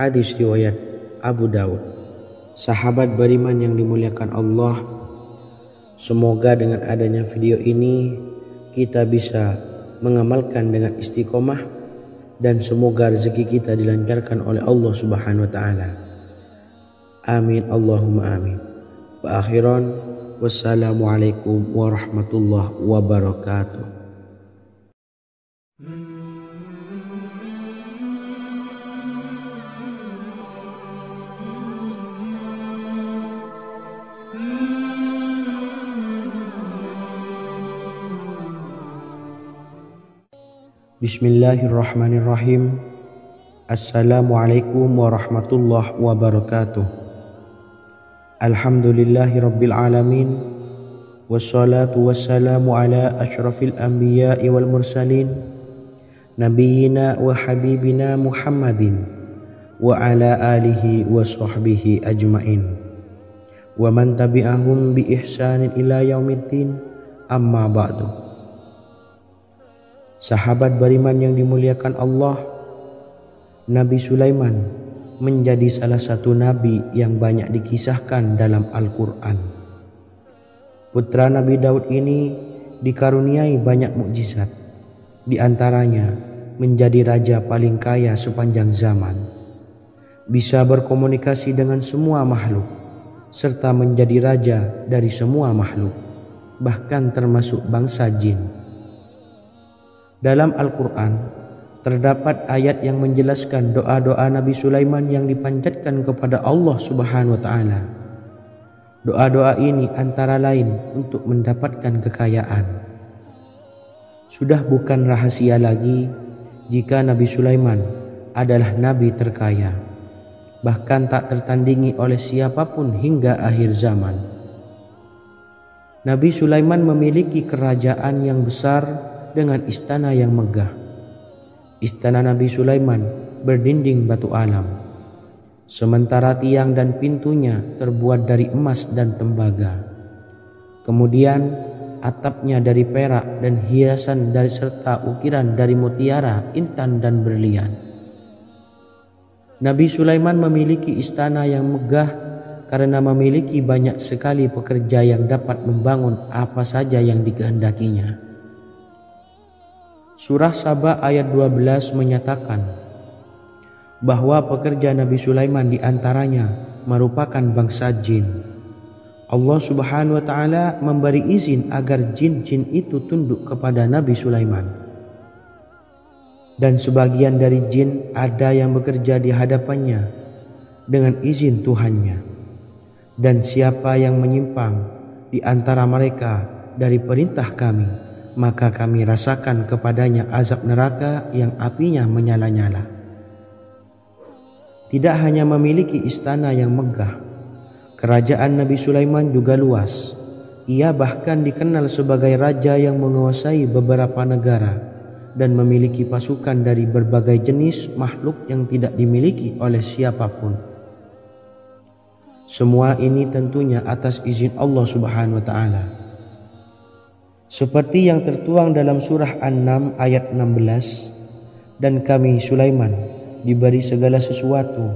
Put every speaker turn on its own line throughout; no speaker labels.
Hadis riwayat Abu Daud. Sahabat beriman yang dimuliakan Allah, semoga dengan adanya video ini kita bisa mengamalkan dengan istiqomah dan semoga rezeki kita dilancarkan oleh Allah Subhanahu wa taala. Amin Allahumma amin. Wa akhiran, wassalamualaikum warahmatullahi wabarakatuh. Bismillahirrahmanirrahim. Assalamualaikum warahmatullahi wabarakatuh. Alhamdulillahi rabbil alamin. Wassalatu wassalamu ala ashrafil anbiya'i wal mursalin, nabiyyina wa habibina Muhammadin wa ala alihi wa sahbihi ajmain wa man tabi'ahum bi ihsanin ila yaumiddin, amma ba'du. Sahabat beriman yang dimuliakan Allah, Nabi Sulaiman menjadi salah satu nabi yang banyak dikisahkan dalam Al-Quran. Putra Nabi Daud ini dikaruniai banyak mukjizat, di antaranya menjadi raja paling kaya sepanjang zaman, bisa berkomunikasi dengan semua makhluk, serta menjadi raja dari semua makhluk, bahkan termasuk bangsa jin. Dalam Al-Quran terdapat ayat yang menjelaskan doa-doa Nabi Sulaiman yang dipanjatkan kepada Allah Subhanahu wa taala. Doa-doa ini antara lain untuk mendapatkan kekayaan. Sudah bukan rahasia lagi jika Nabi Sulaiman adalah nabi terkaya, bahkan tak tertandingi oleh siapapun hingga akhir zaman. Nabi Sulaiman memiliki kerajaan yang besar dengan istana yang megah. Istana Nabi Sulaiman berdinding batu alam, sementara tiang dan pintunya terbuat dari emas dan tembaga. Kemudian atapnya dari perak dan hiasan dari serta ukiran dari mutiara, intan dan berlian. Nabi Sulaiman memiliki istana yang megah karena memiliki banyak sekali pekerja yang dapat membangun apa saja yang dikehendakinya. Surah Saba ayat 12 menyatakan bahwa pekerja Nabi Sulaiman diantaranya merupakan bangsa jin. Allah Subhanahu wa taala memberi izin agar jin-jin itu tunduk kepada Nabi Sulaiman. Dan sebagian dari jin ada yang bekerja di hadapannya dengan izin Tuhannya. Dan siapa yang menyimpang di antara mereka dari perintah kami, maka kami rasakan kepadanya azab neraka yang apinya menyala-nyala. Tidak hanya memiliki istana yang megah, kerajaan Nabi Sulaiman juga luas. Ia bahkan dikenal sebagai raja yang menguasai beberapa negara dan memiliki pasukan dari berbagai jenis makhluk yang tidak dimiliki oleh siapapun. Semua ini tentunya atas izin Allah Subhanahu wa taala. Seperti yang tertuang dalam surah An-Naml ayat 16, dan kami Sulaiman diberi segala sesuatu,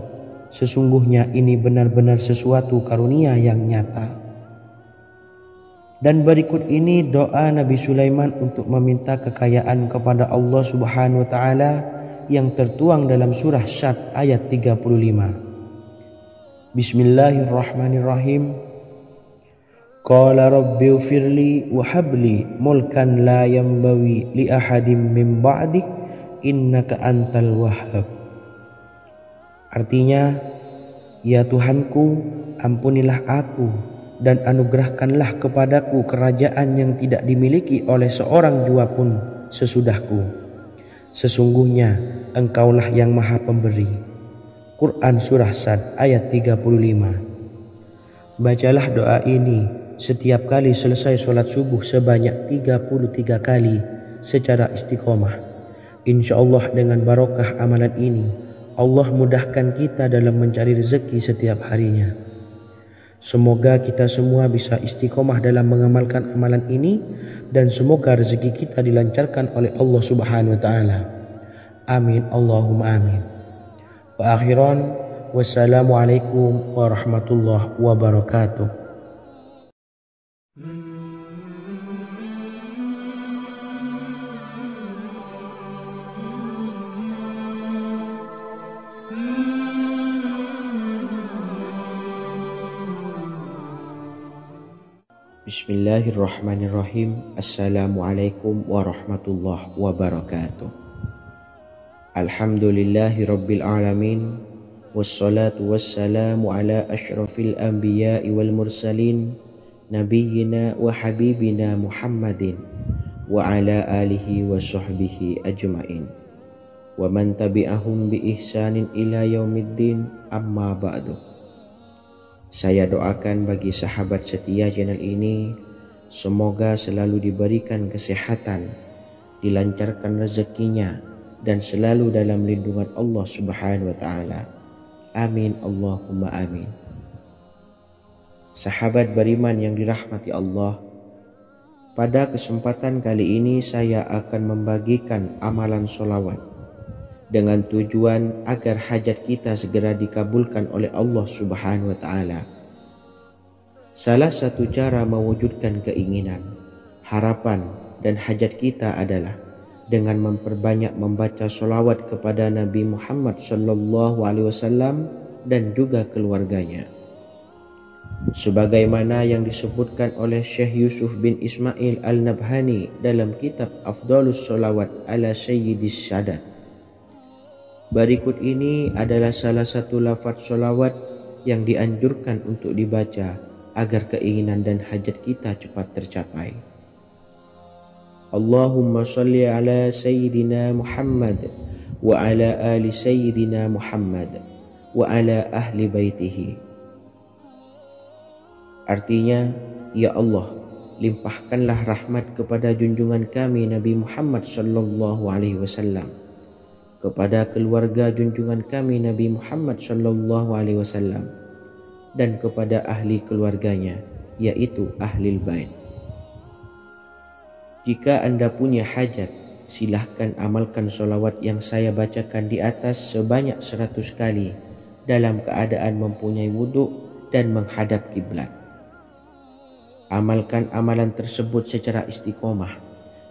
sesungguhnya ini benar-benar sesuatu karunia yang nyata. Dan berikut ini doa Nabi Sulaiman untuk meminta kekayaan kepada Allah Subhanahu wa taala yang tertuang dalam surah Syad ayat 35. Bismillahirrahmanirrahim. Qala rabbi ufirli wa habli mulkan la yanbawi li ahadim min ba'di innaka antal wahhab. Artinya, ya Tuhanku, ampunilah aku dan anugerahkanlah kepadaku kerajaan yang tidak dimiliki oleh seorang jua pun sesudahku. Sesungguhnya Engkaulah yang Maha Pemberi. Quran Surah Sad ayat 35. Bacalah doa ini setiap kali selesai sholat subuh sebanyak 33 kali secara istiqomah. Insya Allah dengan barokah amalan ini, Allah mudahkan kita dalam mencari rezeki setiap harinya. Semoga kita semua bisa istiqomah dalam mengamalkan amalan ini dan semoga rezeki kita dilancarkan oleh Allah Subhanahu wa taala. Amin Allahumma amin. Wa akhiran, wassalamualaikum warahmatullahi wabarakatuh. Bismillahirrahmanirrahim. Assalamualaikum warahmatullahi wabarakatuh. Alhamdulillahi rabbil alamin. Wassalatu wassalamu ala ashrafil anbiya'i wal mursalin, nabiyyina wa habibina Muhammadin wa ala alihi wa sahbihi ajma'in wa man tabi'ahum bi ihsanin ila yaumiddin, amma ba'du. Saya doakan bagi sahabat setia channel ini, semoga selalu diberikan kesehatan, dilancarkan rezekinya, dan selalu dalam lindungan Allah Subhanahu wa Ta'ala. Amin Allahumma amin. Sahabat beriman yang dirahmati Allah, pada kesempatan kali ini saya akan membagikan amalan sholawat dengan tujuan agar hajat kita segera dikabulkan oleh Allah Subhanahu wa Ta'ala. Salah satu cara mewujudkan keinginan, harapan, dan hajat kita adalah dengan memperbanyak membaca sholawat kepada Nabi Muhammad SAW dan juga keluarganya. Sebagaimana yang disebutkan oleh Syekh Yusuf bin Ismail Al-Nabhani dalam kitab Afdhalus Sholawat ala Sayyidis Sadat. Berikut ini adalah salah satu lafaz sholawat yang dianjurkan untuk dibaca agar keinginan dan hajat kita cepat tercapai. Allahumma sholli ala Sayyidina Muhammad wa ala ali Sayyidina Muhammad wa ala ahli baitihi. Artinya, ya Allah, limpahkanlah rahmat kepada junjungan kami Nabi Muhammad sallallahu alaihi wasallam, kepada keluarga junjungan kami Nabi Muhammad sallallahu alaihi wasallam, dan kepada ahli keluarganya, yaitu ahlil bait. Jika Anda punya hajat, silahkan amalkan sholawat yang saya bacakan di atas sebanyak 100 kali dalam keadaan mempunyai wudhu dan menghadap kiblat. Amalkan amalan tersebut secara istiqomah.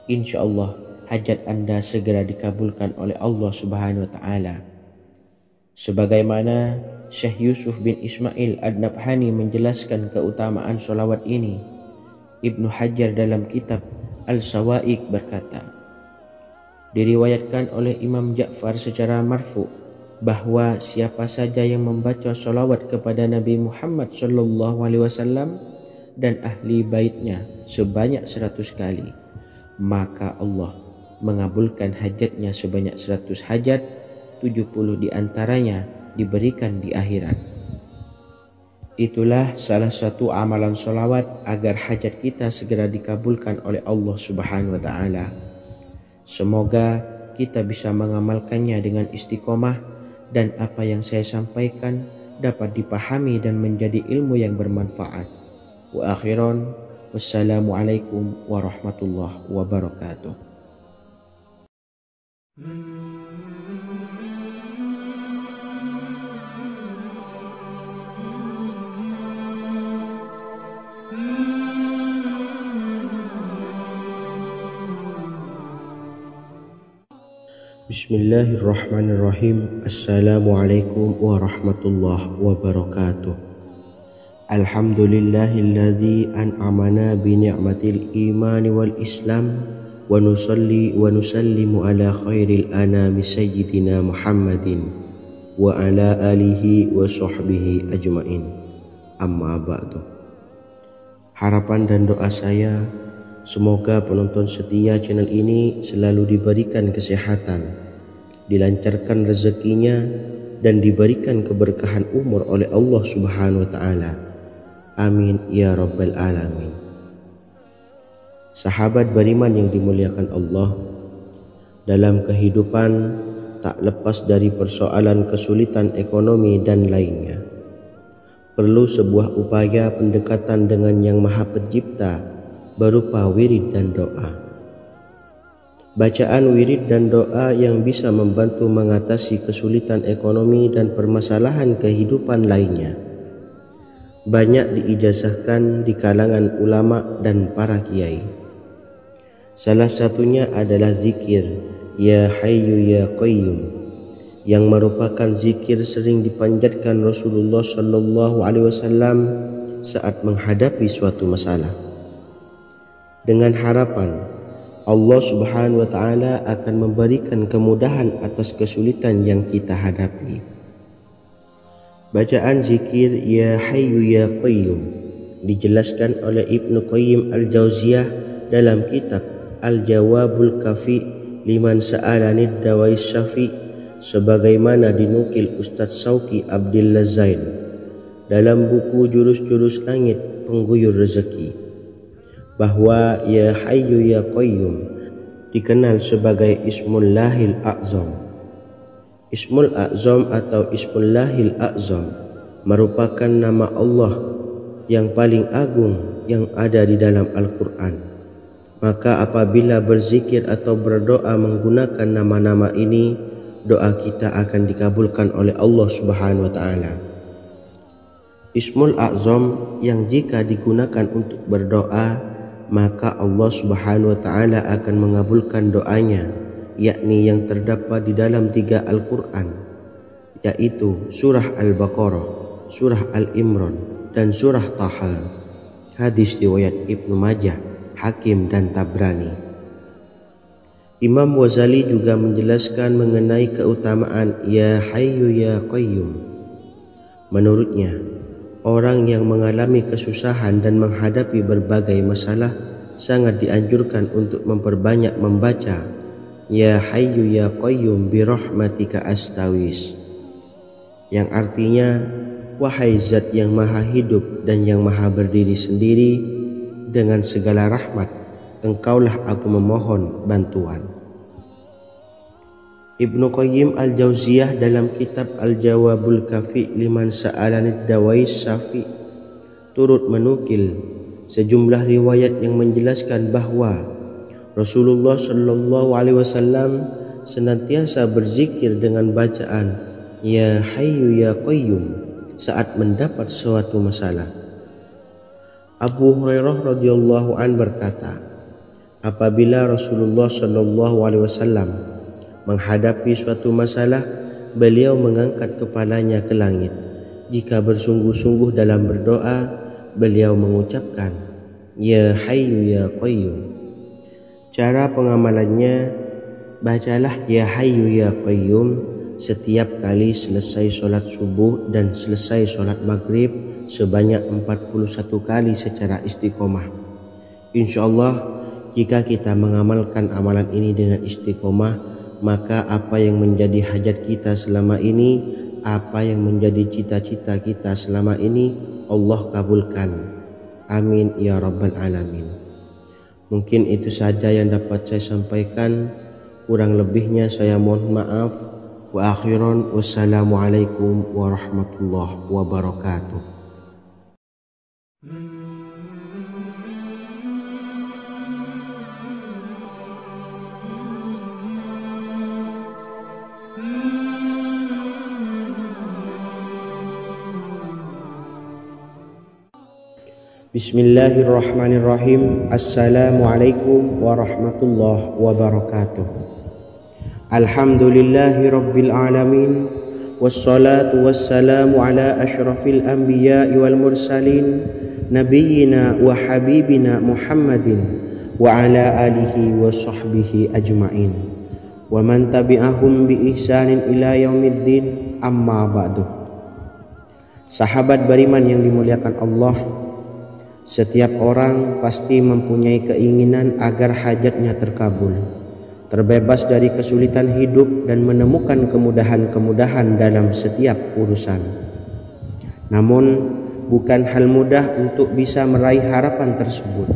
Insya Allah hajat Anda segera dikabulkan oleh Allah Subhanahu wa Ta'ala. Sebagaimana Syekh Yusuf bin Ismail Ad-Nabhani menjelaskan keutamaan sholawat ini, Ibnu Hajar dalam kitab Al-Sawa'iq berkata, diriwayatkan oleh Imam Ja'far secara marfu bahwa siapa saja yang membaca sholawat kepada Nabi Muhammad SAW dan ahli baitnya sebanyak 100 kali, maka Allah mengabulkan hajatnya sebanyak 100 hajat, 70 diantaranya diberikan di akhirat. Itulah salah satu amalan sholawat agar hajat kita segera dikabulkan oleh Allah Subhanahu wa Ta'ala. Semoga kita bisa mengamalkannya dengan istiqomah dan apa yang saya sampaikan dapat dipahami dan menjadi ilmu yang bermanfaat. Wa akhiran, wassalamualaikum warahmatullahi wabarakatuh. Bismillahirrahmanirrahim. Assalamualaikum warahmatullahi wabarakatuh. Alhamdulillahilladzi an'amana bi ni'matil imani wal islam wa nusalli wa nusallimu ala khairil anami sayyidina Muhammadin wa ala alihi wa sahbihi ajmain, amma ba'du. Harapan dan doa saya, semoga penonton setia channel ini selalu diberikan kesehatan, dilancarkan rezekinya, dan diberikan keberkahan umur oleh Allah Subhanahu wa Ta'ala. Amin ya rabbal alamin. Sahabat beriman yang dimuliakan Allah, dalam kehidupan tak lepas dari persoalan kesulitan ekonomi dan lainnya. Perlu sebuah upaya pendekatan dengan Yang Maha Pencipta berupa wirid dan doa. bacaan wirid dan doa yang bisa membantu mengatasi kesulitan ekonomi dan permasalahan kehidupan lainnya, banyak diijazahkan di kalangan ulama dan para kiai. Salah satunya adalah zikir Ya Hayyu Ya Qayyum, yang merupakan zikir sering dipanjatkan Rasulullah SAW saat menghadapi suatu masalah, dengan harapan Allah Subhanahu wa Ta'ala akan memberikan kemudahan atas kesulitan yang kita hadapi. Bacaan zikir Ya Hayyu Ya Qayyum dijelaskan oleh Ibnu Qayyim Al-Jauziyah dalam kitab Al-Jawabul Kafi liman sa'alanid dawais syafi, sebagaimana dinukil Ustadz Sauki Abdillah Zain dalam buku Jurus-Jurus Langit Pengguyur Rezeki, bahwa Ya Hayyu Ya Qayyum dikenal sebagai Ismullahil A'zam. Ismul A'zam atau Ismullahil A'zam merupakan nama Allah yang paling agung yang ada di dalam Al-Quran. Maka apabila berzikir atau berdoa menggunakan nama-nama ini, doa kita akan dikabulkan oleh Allah Subhanahu wa Ta'ala. Ismul A'zam yang jika digunakan untuk berdoa, maka Allah Subhanahu wa Ta'ala akan mengabulkan doanya, yakni yang terdapat di dalam 3 Al-Quran, yaitu surah Al-Baqarah, surah Al-Imran, dan surah Taha. Hadis riwayat Ibnu Majah, Hakim, dan Tabrani. Imam Ghazali juga menjelaskan mengenai keutamaan Ya Hayyu Ya Qayyum. Menurutnya, orang yang mengalami kesusahan dan menghadapi berbagai masalah sangat dianjurkan untuk memperbanyak membaca Ya Hayyu Ya Qayyum bi rahmatika astawis, yang artinya, wahai zat yang maha hidup dan yang maha berdiri sendiri, dengan segala rahmat engkaulah aku memohon bantuan. Ibnu Qayyim Al-Jauziyah dalam kitab Al-Jawabul Kafi liman sa'alanid dawais syafi turut menukil sejumlah riwayat yang menjelaskan bahwa Rasulullah SAW senantiasa berzikir dengan bacaan Ya Hayyu Ya Qayyum saat mendapat suatu masalah. Abu Hurairah radhiyallahu an berkata, apabila Rasulullah SAW menghadapi suatu masalah, beliau mengangkat kepalanya ke langit. Jika bersungguh-sungguh dalam berdoa, beliau mengucapkan Ya Hayyu Ya Qayyum. Cara pengamalannya, bacalah Ya Hayyu Ya Qayyum setiap kali selesai sholat subuh dan selesai sholat maghrib sebanyak 41 kali secara istiqomah. Insyaallah, jika kita mengamalkan amalan ini dengan istiqomah, maka apa yang menjadi hajat kita selama ini, apa yang menjadi cita-cita kita selama ini, Allah kabulkan. Amin ya rabbal alamin. Mungkin itu saja yang dapat saya sampaikan. Kurang lebihnya saya mohon maaf. Wa akhiran, wassalamualaikum warahmatullahi wabarakatuh. Bismillahirrahmanirrahim. Assalamualaikum warahmatullahi wabarakatuh. Alhamdulillahi rabbil alamin, wassalatu wassalamu ala ashrafil anbiya'i wal mursalin, nabiyyina wa habibina Muhammadin wa ala alihi wa sahbihi ajma'in, wa man tabi'ahum bi ihsanin ila yaumiddin, amma ba'du. Sahabat beriman yang dimuliakan Allah, setiap orang pasti mempunyai keinginan agar hajatnya terkabul, terbebas dari kesulitan hidup dan menemukan kemudahan-kemudahan dalam setiap urusan. Namun, bukan hal mudah untuk bisa meraih harapan tersebut.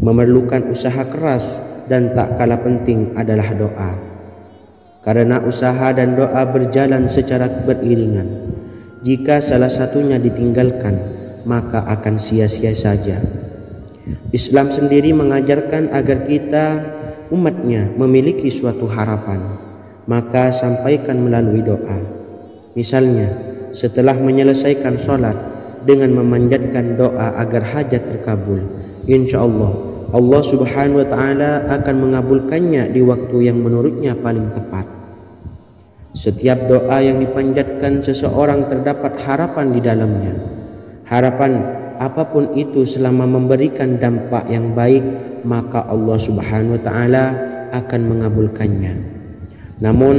Memerlukan usaha keras dan tak kalah penting adalah doa. Karena usaha dan doa berjalan secara beriringan. Jika salah satunya ditinggalkan, maka akan sia-sia saja. Islam sendiri mengajarkan agar kita umatnya memiliki suatu harapan, maka sampaikan melalui doa. Misalnya, setelah menyelesaikan sholat dengan memanjatkan doa agar hajat terkabul, insya Allah Allah Subhanahu wa Ta'ala akan mengabulkannya di waktu yang menurutnya paling tepat. Setiap doa yang dipanjatkan seseorang terdapat harapan di dalamnya. Harapan apapun itu selama memberikan dampak yang baik, maka Allah Subhanahu wa Ta'ala akan mengabulkannya. Namun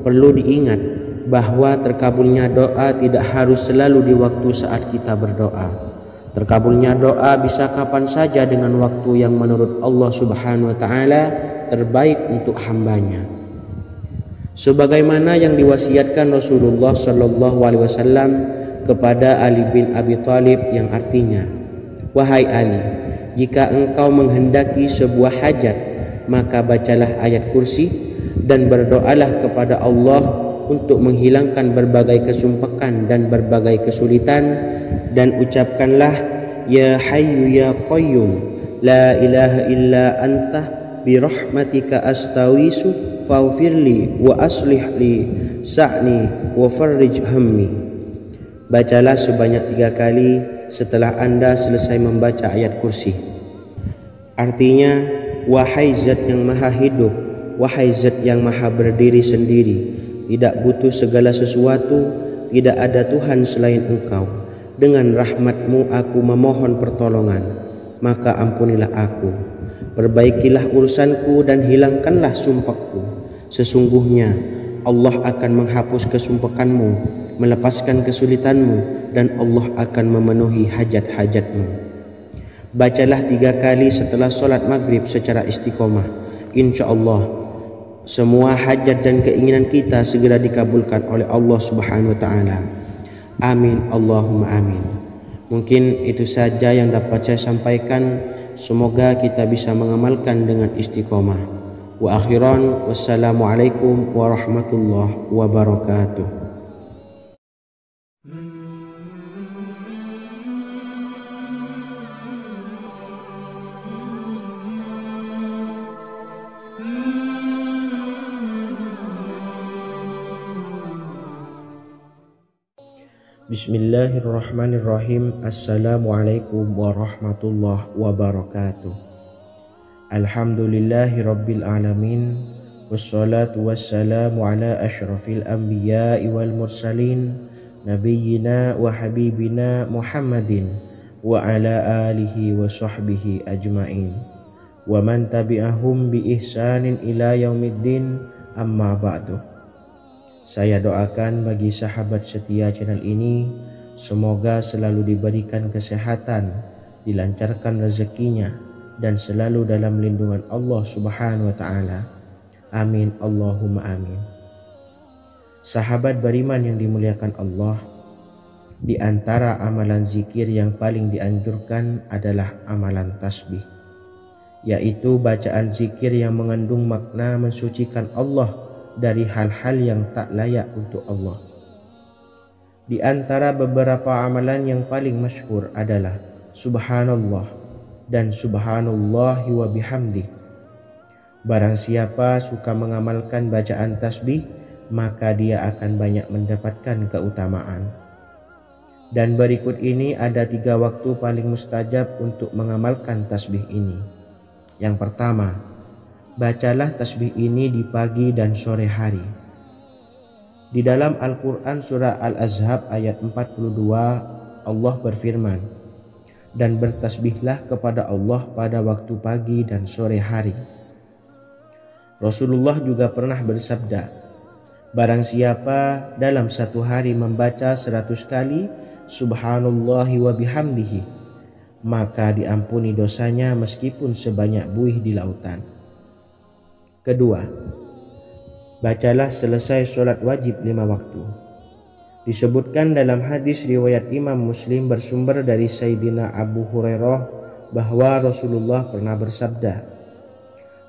perlu diingat bahwa terkabulnya doa tidak harus selalu di waktu saat kita berdoa. Terkabulnya doa bisa kapan saja dengan waktu yang menurut Allah Subhanahu wa Ta'ala terbaik untuk hambanya. Sebagaimana yang diwasiatkan Rasulullah Shallallahu Alaihi Wasallam kepada Ali bin Abi Thalib, yang artinya, wahai Ali, jika engkau menghendaki sebuah hajat, maka bacalah ayat kursi dan berdoalah kepada Allah untuk menghilangkan berbagai kesumpakan dan berbagai kesulitan, dan ucapkanlah, ya Hayyu ya Qayyum, la ilaha illa anta birahmatika astawisu faghfirli wa aslih li sa'ni wa farrij hammi. Bacalah sebanyak 3 kali setelah Anda selesai membaca ayat kursi. Artinya, wahai zat yang maha hidup, wahai zat yang maha berdiri sendiri, tidak butuh segala sesuatu, tidak ada Tuhan selain Engkau. Dengan rahmat-Mu aku memohon pertolongan, maka ampunilah aku, perbaikilah urusanku dan hilangkanlah sumpahku. Sesungguhnya Allah akan menghapus kesumpakanmu, melepaskan kesulitanmu, dan Allah akan memenuhi hajat-hajatmu. Bacalah 3 kali setelah sholat maghrib secara istiqomah. Insya Allah semua hajat dan keinginan kita segera dikabulkan oleh Allah Subhanahu wa Ta'ala. Amin Allahumma amin. Mungkin itu saja yang dapat saya sampaikan. Semoga kita bisa mengamalkan dengan istiqomah. Wa akhiran, wassalamualaikum warahmatullahi wabarakatuh. Bismillahirrahmanirrahim. Assalamualaikum warahmatullahi wabarakatuh. Alhamdulillahi rabbil alamin, wassalatu wassalamu ala ashrafil anbiya'i wal mursalin, nabiyyina wa habibina Muhammadin wa ala alihi wa sahbihi ajma'in, wa man tabi'ahum bi ihsanin ila yaumiddin, amma ba'du. Saya doakan bagi sahabat setia channel ini, semoga selalu diberikan kesehatan, dilancarkan rezekinya, dan selalu dalam lindungan Allah Subhanahu wa Ta'ala. Amin Allahumma amin. Sahabat beriman yang dimuliakan Allah, di antara amalan zikir yang paling dianjurkan adalah amalan tasbih, yaitu bacaan zikir yang mengandung makna mensucikan Allah dari hal-hal yang tak layak untuk Allah. Di antara beberapa amalan yang paling masyhur adalah Subhanallah dan Subhanallahi wa bihamdih. Barang siapa suka mengamalkan bacaan tasbih, maka dia akan banyak mendapatkan keutamaan. Dan berikut ini ada 3 waktu paling mustajab untuk mengamalkan tasbih ini. Yang pertama, bacalah tasbih ini di pagi dan sore hari. Di dalam Al-Quran surah Al-Ahzab ayat 42, Allah berfirman, dan bertasbihlah kepada Allah pada waktu pagi dan sore hari. Rasulullah juga pernah bersabda, barang siapa dalam satu hari membaca 100 kali Subhanallahi wa bihamdihi, maka diampuni dosanya meskipun sebanyak buih di lautan. Kedua, bacalah selesai sholat wajib 5 waktu. Disebutkan dalam hadis riwayat Imam Muslim bersumber dari Sayyidina Abu Hurairah bahwa Rasulullah pernah bersabda,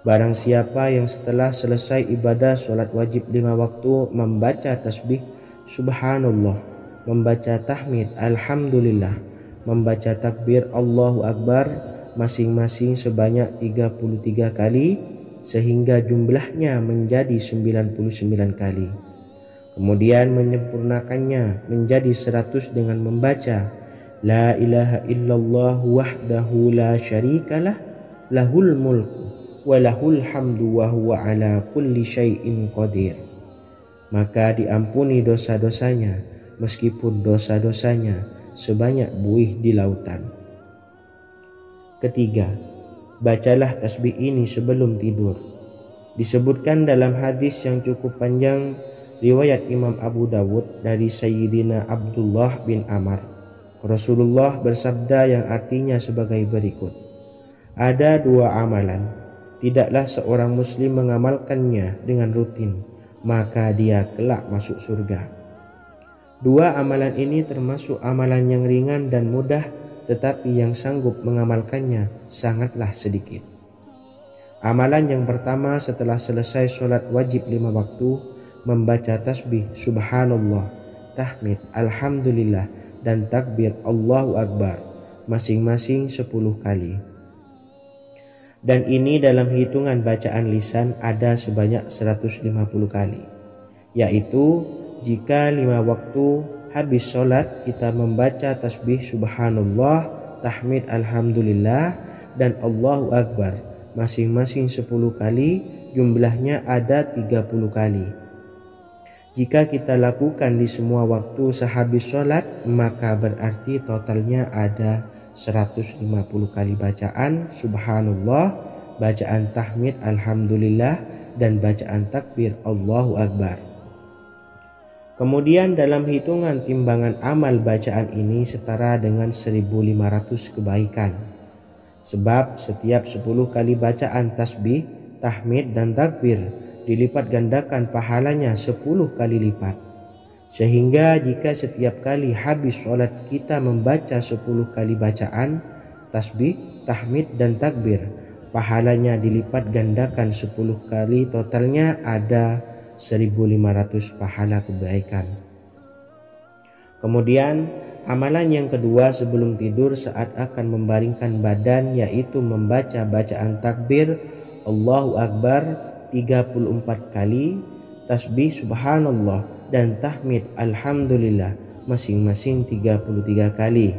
barang siapa yang setelah selesai ibadah sholat wajib 5 waktu membaca tasbih Subhanallah, membaca tahmid Alhamdulillah, membaca takbir Allahu Akbar masing-masing sebanyak 33 kali, sehingga jumlahnya menjadi 99 kali. Kemudian menyempurnakannya menjadi 100 dengan membaca La ilaha illallah wahdahu la syarikalah lahul mulku wa lahul hamdu wa huwa ala kulli syai'in qadir. Maka diampuni dosa-dosanya meskipun dosa-dosanya sebanyak buih di lautan. Ketiga, bacalah tasbih ini sebelum tidur. Disebutkan dalam hadis yang cukup panjang riwayat Imam Abu Dawud dari Sayyidina Abdullah bin Amr, Rasulullah bersabda yang artinya sebagai berikut. Ada dua amalan, tidaklah seorang muslim mengamalkannya dengan rutin, maka dia kelak masuk surga. Dua amalan ini termasuk amalan yang ringan dan mudah, tetapi yang sanggup mengamalkannya sangatlah sedikit. Amalan yang pertama setelah selesai sholat wajib 5 waktu, membaca tasbih subhanallah, tahmid, alhamdulillah, dan takbir Allahu Akbar masing-masing 10 kali. Dan ini dalam hitungan bacaan lisan ada sebanyak 150 kali, yaitu jika 5 waktu habis sholat kita membaca tasbih subhanallah, tahmid, alhamdulillah, dan Allahu Akbar masing-masing 10 kali, jumlahnya ada 30 kali. Jika kita lakukan di semua waktu sehabis sholat, maka berarti totalnya ada 150 kali bacaan subhanallah, bacaan tahmid alhamdulillah, dan bacaan takbir Allahu Akbar. Kemudian dalam hitungan timbangan amal bacaan ini setara dengan 1500 kebaikan. Sebab setiap 10 kali bacaan tasbih, tahmid, dan takbir dilipat gandakan pahalanya 10 kali lipat. Sehingga jika setiap kali habis sholat kita membaca 10 kali bacaan tasbih, tahmid, dan takbir, pahalanya dilipat gandakan 10 kali, totalnya ada 1500 pahala kebaikan. Kemudian amalan yang kedua sebelum tidur saat akan membaringkan badan, yaitu membaca bacaan takbir Allahu Akbar 34 kali, tasbih subhanallah, dan tahmid alhamdulillah masing-masing 33 kali.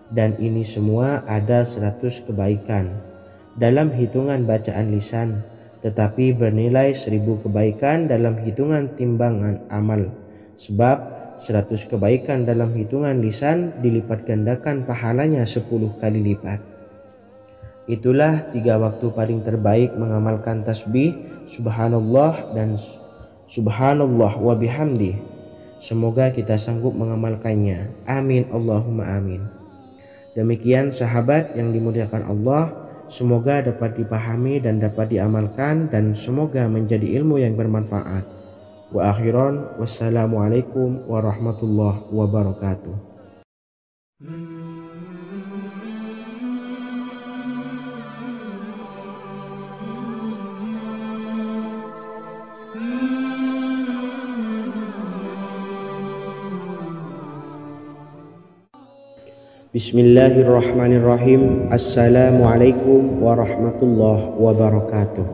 Dan ini semua ada 100 kebaikan dalam hitungan bacaan lisan, tetapi bernilai 1000 kebaikan dalam hitungan timbangan amal. Sebab 100 kebaikan dalam hitungan lisan dilipat gandakan pahalanya 10 kali lipat. Itulah 3 waktu paling terbaik mengamalkan tasbih subhanallah dan subhanallah wa bihamdi. Semoga kita sanggup mengamalkannya. Amin Allahumma amin. Demikian sahabat yang dimuliakan Allah, semoga dapat dipahami dan dapat diamalkan, dan semoga menjadi ilmu yang bermanfaat. Wa akhiran, wassalamualaikum warahmatullahi wabarakatuh. Bismillahirrahmanirrahim. Assalamualaikum warahmatullahi wabarakatuh.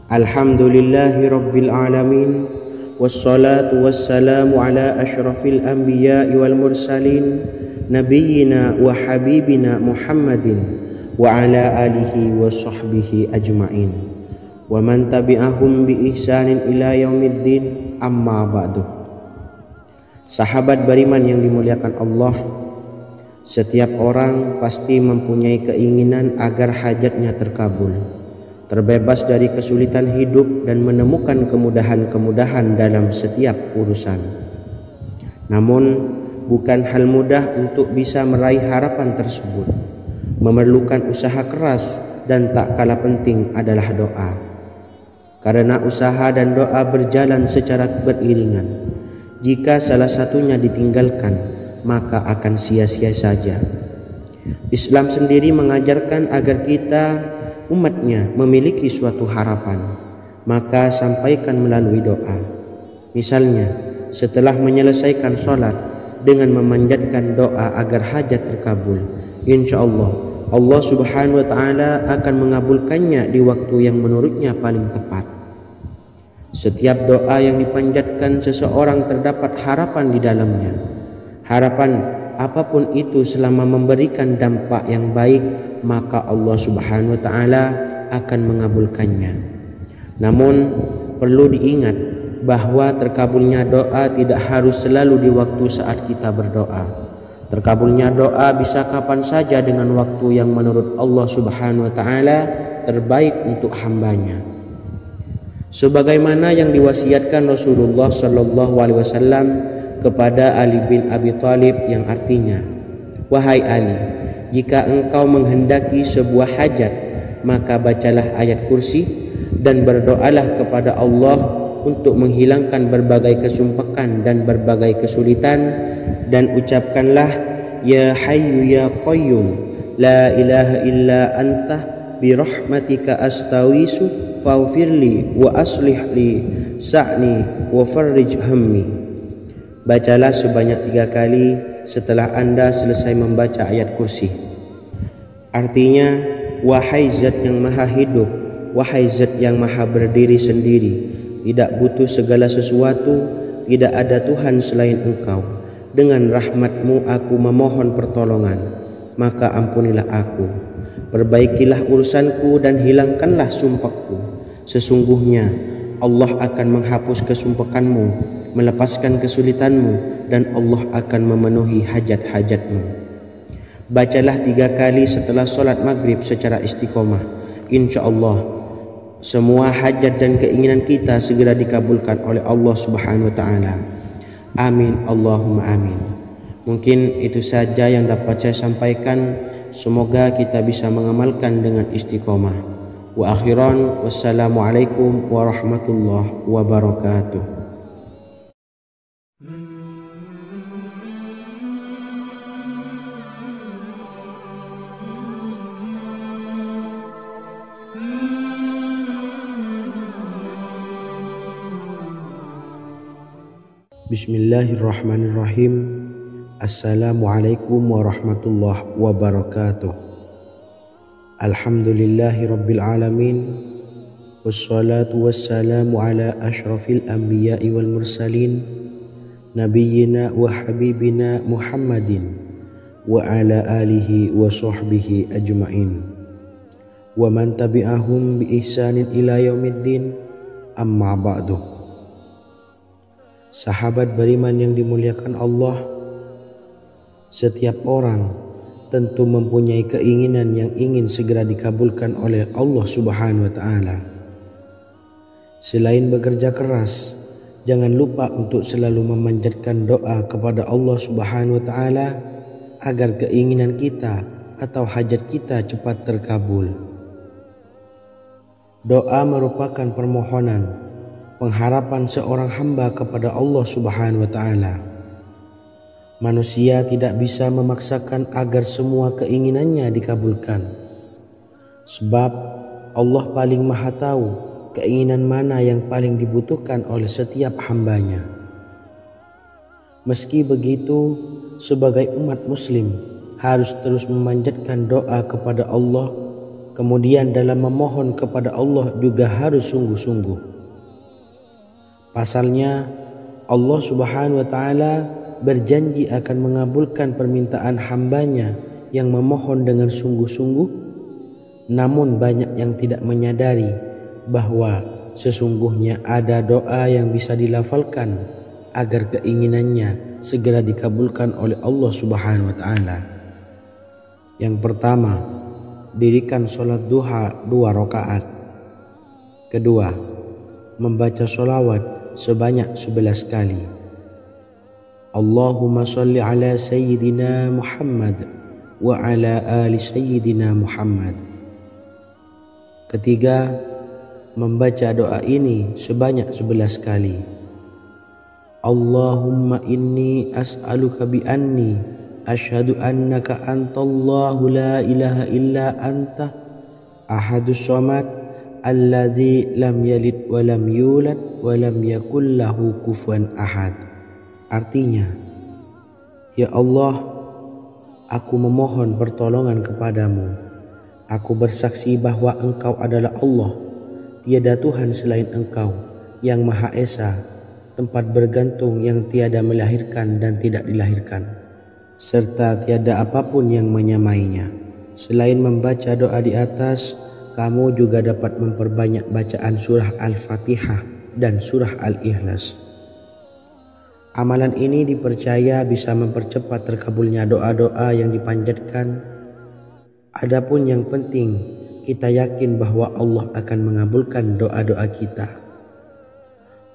Alhamdulillahi rabbil alamin, wassalatu wassalamu ala ashrafil anbiya'i wal mursalin, nabiyyina wa habibina Muhammadin wa ala alihi wa sahbihi ajma'in, wa man tabi'ahum bi ihsanin ila yaumiddin, amma ba'du. Sahabat beriman yang dimuliakan Allah, setiap orang pasti mempunyai keinginan agar hajatnya terkabul, terbebas dari kesulitan hidup, dan menemukan kemudahan-kemudahan dalam setiap urusan. Namun, bukan hal mudah untuk bisa meraih harapan tersebut. Memerlukan usaha keras, dan tak kalah penting adalah doa. Karena usaha dan doa berjalan secara beriringan. Jika salah satunya ditinggalkan, maka akan sia-sia saja. Islam sendiri mengajarkan agar kita umatnya memiliki suatu harapan, maka sampaikan melalui doa. Misalnya, setelah menyelesaikan sholat dengan memanjatkan doa agar hajat terkabul, insya Allah Allah Subhanahu wa taala akan mengabulkannya di waktu yang menurutnya paling tepat. Setiap doa yang dipanjatkan seseorang terdapat harapan di dalamnya. Harapan apapun itu selama memberikan dampak yang baik, maka Allah Subhanahu wa taala akan mengabulkannya. Namun perlu diingat bahwa terkabulnya doa tidak harus selalu di waktu saat kita berdoa. Terkabulnya doa bisa kapan saja dengan waktu yang menurut Allah Subhanahu wa taala terbaik untuk hambanya. Sebagaimana yang diwasiatkan Rasulullah sallallahu alaihi wasallam kepada Ali bin Abi Thalib, yang artinya, "Wahai Ali, jika engkau menghendaki sebuah hajat, maka bacalah ayat kursi dan berdoalah kepada Allah untuk menghilangkan berbagai kesumpakan dan berbagai kesulitan, dan ucapkanlah, Ya Hayyu Ya Qayyum, La ilaha illa anta birahmatika astawisu faghfirli wa aslih li sa'ni wa farrij hammi." Bacalah sebanyak 3 kali setelah Anda selesai membaca ayat kursi. Artinya, wahai zat yang maha hidup, wahai zat yang maha berdiri sendiri, tidak butuh segala sesuatu, tidak ada Tuhan selain Engkau. Dengan rahmat-Mu aku memohon pertolongan, maka ampunilah aku. Perbaikilah urusanku dan hilangkanlah sumpahku. Sesungguhnya Allah akan menghapus kesumpakanmu, melepaskan kesulitanmu, dan Allah akan memenuhi hajat-hajatmu. Bacalah 3 kali setelah solat maghrib secara istiqomah. Insya Allah semua hajat dan keinginan kita segera dikabulkan oleh Allah Subhanahu wa taala. Amin Allahumma amin. Mungkin itu saja yang dapat saya sampaikan. Semoga kita bisa mengamalkan dengan istiqomah. Wa akhiran, wassalamualaikum warahmatullahi wabarakatuh. Bismillahirrahmanirrahim. Assalamualaikum warahmatullahi wabarakatuh. Alhamdulillahi rabbil alamin. Wassalatu wassalamu ala ashrafil anbiya'i wal mursalin, nabiyyina wa habibina Muhammadin wa ala alihi wa sahbihi ajma'in wa man tabi'ahum bi ihsanin ila yaumiddin, amma ba'du. Sahabat beriman yang dimuliakan Allah, setiap orang tentu mempunyai keinginan yang ingin segera dikabulkan oleh Allah Subhanahu wa taala. Selain bekerja keras, jangan lupa untuk selalu memanjatkan doa kepada Allah Subhanahu wa taala agar keinginan kita atau hajat kita cepat terkabul. Doa merupakan permohonan, pengharapan seorang hamba kepada Allah Subhanahu wa taala. Manusia tidak bisa memaksakan agar semua keinginannya dikabulkan, sebab Allah paling maha tahu keinginan mana yang paling dibutuhkan oleh setiap hambanya. Meski begitu, sebagai umat muslim harus terus memanjatkan doa kepada Allah, kemudian dalam memohon kepada Allah juga harus sungguh-sungguh. Pasalnya Allah Subhanahu wa taala berjanji akan mengabulkan permintaan hambanya yang memohon dengan sungguh-sungguh. Namun banyak yang tidak menyadari bahwa sesungguhnya ada doa yang bisa dilafalkan agar keinginannya segera dikabulkan oleh Allah Subhanahu wa taala. Yang pertama, dirikan sholat duha 2 rakaat. Kedua, membaca sholawat sebanyak 11 kali. Allahumma sholli ala sayyidina Muhammad wa ala ali sayyidina Muhammad. Ketiga, membaca doa ini sebanyak 11 kali. Allahumma inni as'aluka bi anni asyhadu annaka antallahu la ilaha illa anta ahadus samad allazi lam yalid wa lam yulad wa lam yakul lahu kufuwan ahad. Artinya, ya Allah, Aku memohon pertolongan kepadamu. Aku bersaksi bahwa Engkau adalah Allah, tiada Tuhan selain Engkau, yang Maha Esa, tempat bergantung yang tiada melahirkan dan tidak dilahirkan, serta tiada apapun yang menyamainya. Selain membaca doa di atas, kamu juga dapat memperbanyak bacaan surah Al-Fatihah dan surah Al-Ikhlas. Amalan ini dipercaya bisa mempercepat terkabulnya doa-doa yang dipanjatkan. Adapun yang penting, kita yakin bahwa Allah akan mengabulkan doa-doa kita.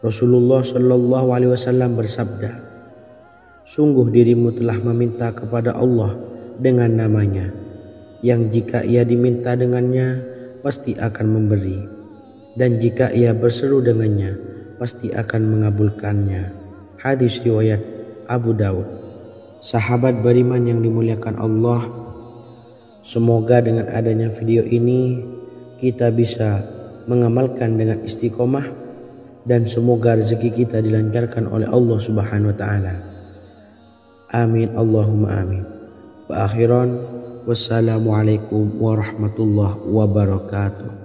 Rasulullah SAW bersabda, "Sungguh dirimu telah meminta kepada Allah dengan namanya, yang jika ia diminta dengannya, pasti akan memberi, dan jika ia berseru dengannya, pasti akan mengabulkannya." Hadis riwayat Abu Daud. Sahabat beriman yang dimuliakan Allah, semoga dengan adanya video ini kita bisa mengamalkan dengan istiqomah, dan semoga rezeki kita dilancarkan oleh Allah Subhanahu wa taala. Amin Allahumma amin. Wa akhiran, wassalamualaikum warahmatullahi wabarakatuh.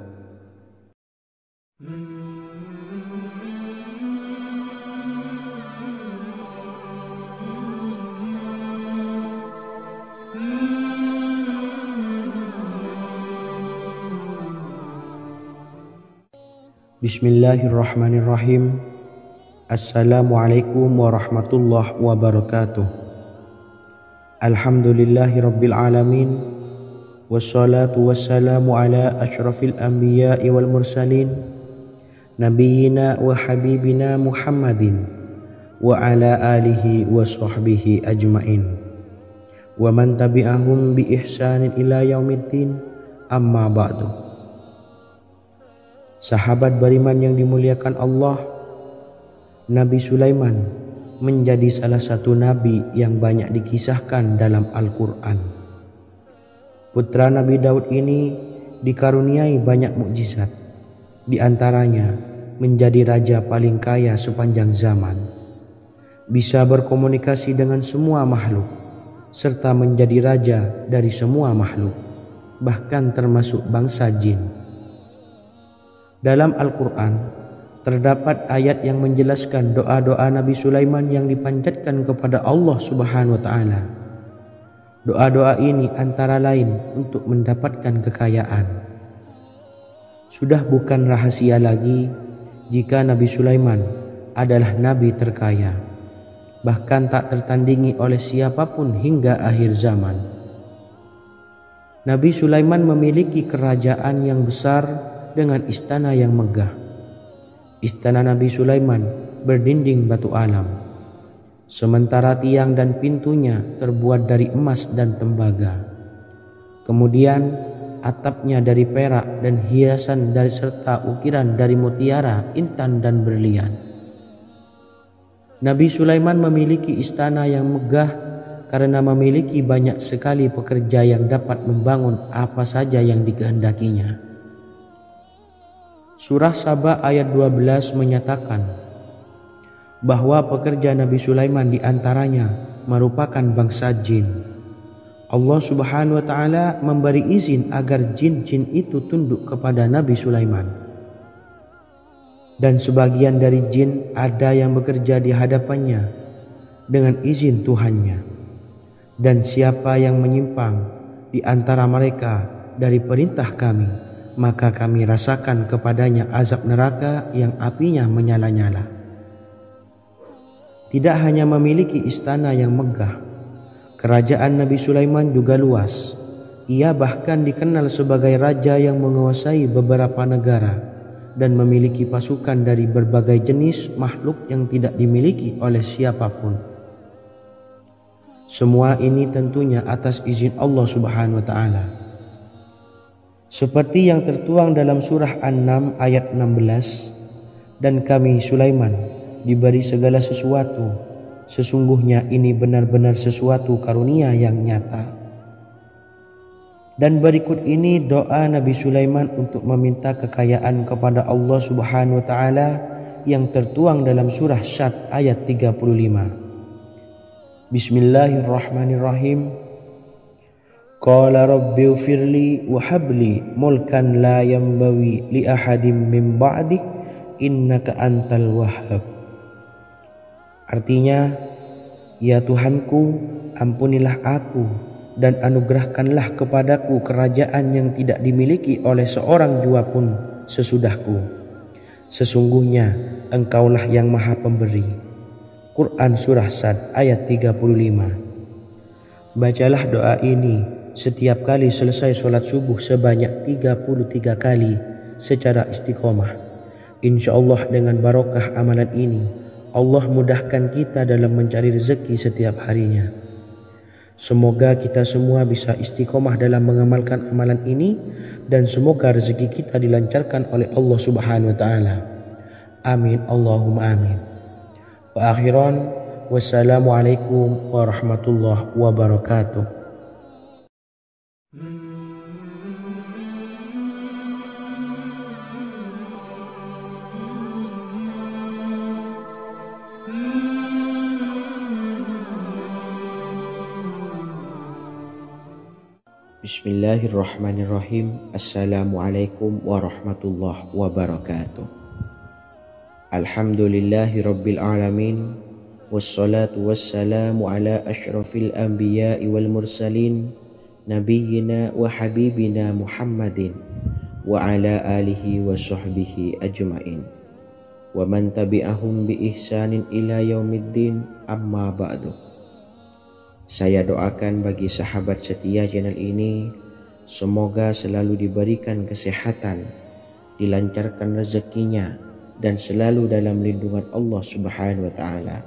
Bismillahirrahmanirrahim. Assalamualaikum warahmatullahi wabarakatuh. Alhamdulillahi rabbil alamin. Wassalatu wassalamu ala ashrafil anbiya'i wal mursalin, nabiyyina wa habibina Muhammadin wa ala alihi wa sahbihi ajmain, wa man tabi'ahum bi ihsanin ila yaumiddin, amma ba'du. Sahabat beriman yang dimuliakan Allah, Nabi Sulaiman menjadi salah satu nabi yang banyak dikisahkan dalam Al-Quran. Putra Nabi Daud ini dikaruniai banyak mukjizat, di antaranya menjadi raja paling kaya sepanjang zaman, bisa berkomunikasi dengan semua makhluk, serta menjadi raja dari semua makhluk, bahkan termasuk bangsa jin. Dalam Al-Quran terdapat ayat yang menjelaskan doa-doa Nabi Sulaiman yang dipanjatkan kepada Allah Subhanahu wa taala. Doa-doa ini antara lain untuk mendapatkan kekayaan. Sudah bukan rahasia lagi jika Nabi Sulaiman adalah nabi terkaya, bahkan tak tertandingi oleh siapapun hingga akhir zaman. Nabi Sulaiman memiliki kerajaan yang besar dengan istana yang megah. Istana Nabi Sulaiman berdinding batu alam, sementara tiang dan pintunya terbuat dari emas dan tembaga. Kemudian atapnya dari perak dan hiasan dari serta ukiran dari mutiara, intan dan berlian. Nabi Sulaiman memiliki istana yang megah karena memiliki banyak sekali pekerja yang dapat membangun apa saja yang dikehendakinya. Surah Saba ayat 12 menyatakan bahwa pekerja Nabi Sulaiman diantaranya merupakan bangsa jin. Allah Subhanahu wa taala memberi izin agar jin-jin itu tunduk kepada Nabi Sulaiman. Dan sebagian dari jin ada yang bekerja di hadapannya dengan izin Tuhannya. Dan siapa yang menyimpang di antara mereka dari perintah kami, maka kami rasakan kepadanya azab neraka yang apinya menyala-nyala. Tidak hanya memiliki istana yang megah, kerajaan Nabi Sulaiman juga luas. Ia bahkan dikenal sebagai raja yang menguasai beberapa negara dan memiliki pasukan dari berbagai jenis makhluk yang tidak dimiliki oleh siapapun. Semua ini tentunya atas izin Allah Subhanahu wa taala. Seperti yang tertuang dalam surah An-Naml ayat 16, dan kami Sulaiman diberi segala sesuatu, sesungguhnya ini benar-benar sesuatu karunia yang nyata. Dan berikut ini doa Nabi Sulaiman untuk meminta kekayaan kepada Allah Subhanahu wa taala yang tertuang dalam surah Syad ayat 35. Bismillahirrahmanirrahim. Qala rabbi ufirli wa habli mulkan la yanbawi li ahadim min ba'di innaka antal wahhab. Artinya, ya Tuhanku, ampunilah aku dan anugerahkanlah kepadaku kerajaan yang tidak dimiliki oleh seorang jua pun sesudahku. Sesungguhnya Engkaulah yang Maha Pemberi. Quran Surah Sad ayat 35. Bacalah doa ini setiap kali selesai sholat subuh sebanyak 33 kali secara istiqomah. Insya Allah dengan barokah amalan ini, Allah mudahkan kita dalam mencari rezeki setiap harinya. Semoga kita semua bisa istiqomah dalam mengamalkan amalan ini dan semoga rezeki kita dilancarkan oleh Allah Subhanahu wa taala. Amin Allahumma amin. Wa akhiran wassalamualaikum warahmatullahi wabarakatuh. Bismillahirrahmanirrahim. Assalamualaikum warahmatullahi wabarakatuh. Alhamdulillahi rabbil alamin. Wassalatu wassalamu ala ashrafil anbiya'i wal mursalin nabiyyina wa habibina Muhammadin wa ala alihi wa sahbihi ajma'in wa man tabi'ahum bi ihsanin ila yaumiddin, amma ba'du. Saya doakan bagi sahabat setia channel ini, semoga selalu diberikan kesehatan, dilancarkan rezekinya, dan selalu dalam lindungan Allah Subhanahu wa ta'ala.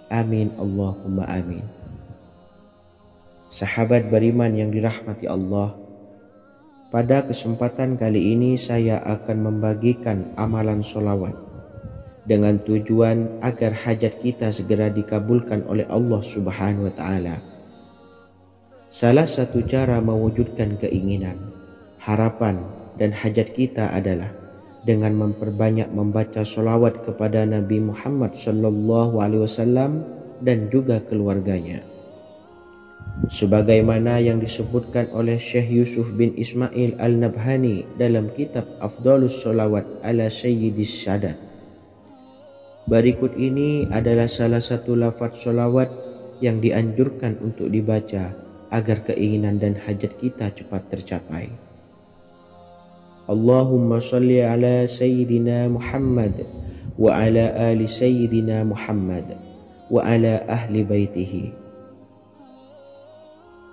Amin Allahumma amin. Sahabat beriman yang dirahmati Allah, pada kesempatan kali ini saya akan membagikan amalan sholawat dengan tujuan agar hajat kita segera dikabulkan oleh Allah Subhanahu wa ta'ala. Salah satu cara mewujudkan keinginan, harapan, dan hajat kita adalah dengan memperbanyak membaca sholawat kepada Nabi Muhammad SAW dan juga keluarganya. Sebagaimana yang disebutkan oleh Syekh Yusuf bin Ismail Al-Nabhani dalam kitab Afdhalus Sholawat ala Sayyidis Sadat. Berikut ini adalah salah satu lafaz sholawat yang dianjurkan untuk dibaca agar keinginan dan hajat kita cepat tercapai. Allahumma salli ala Sayyidina Muhammad wa ala ali Sayyidina Muhammad wa ala ahli baitihi.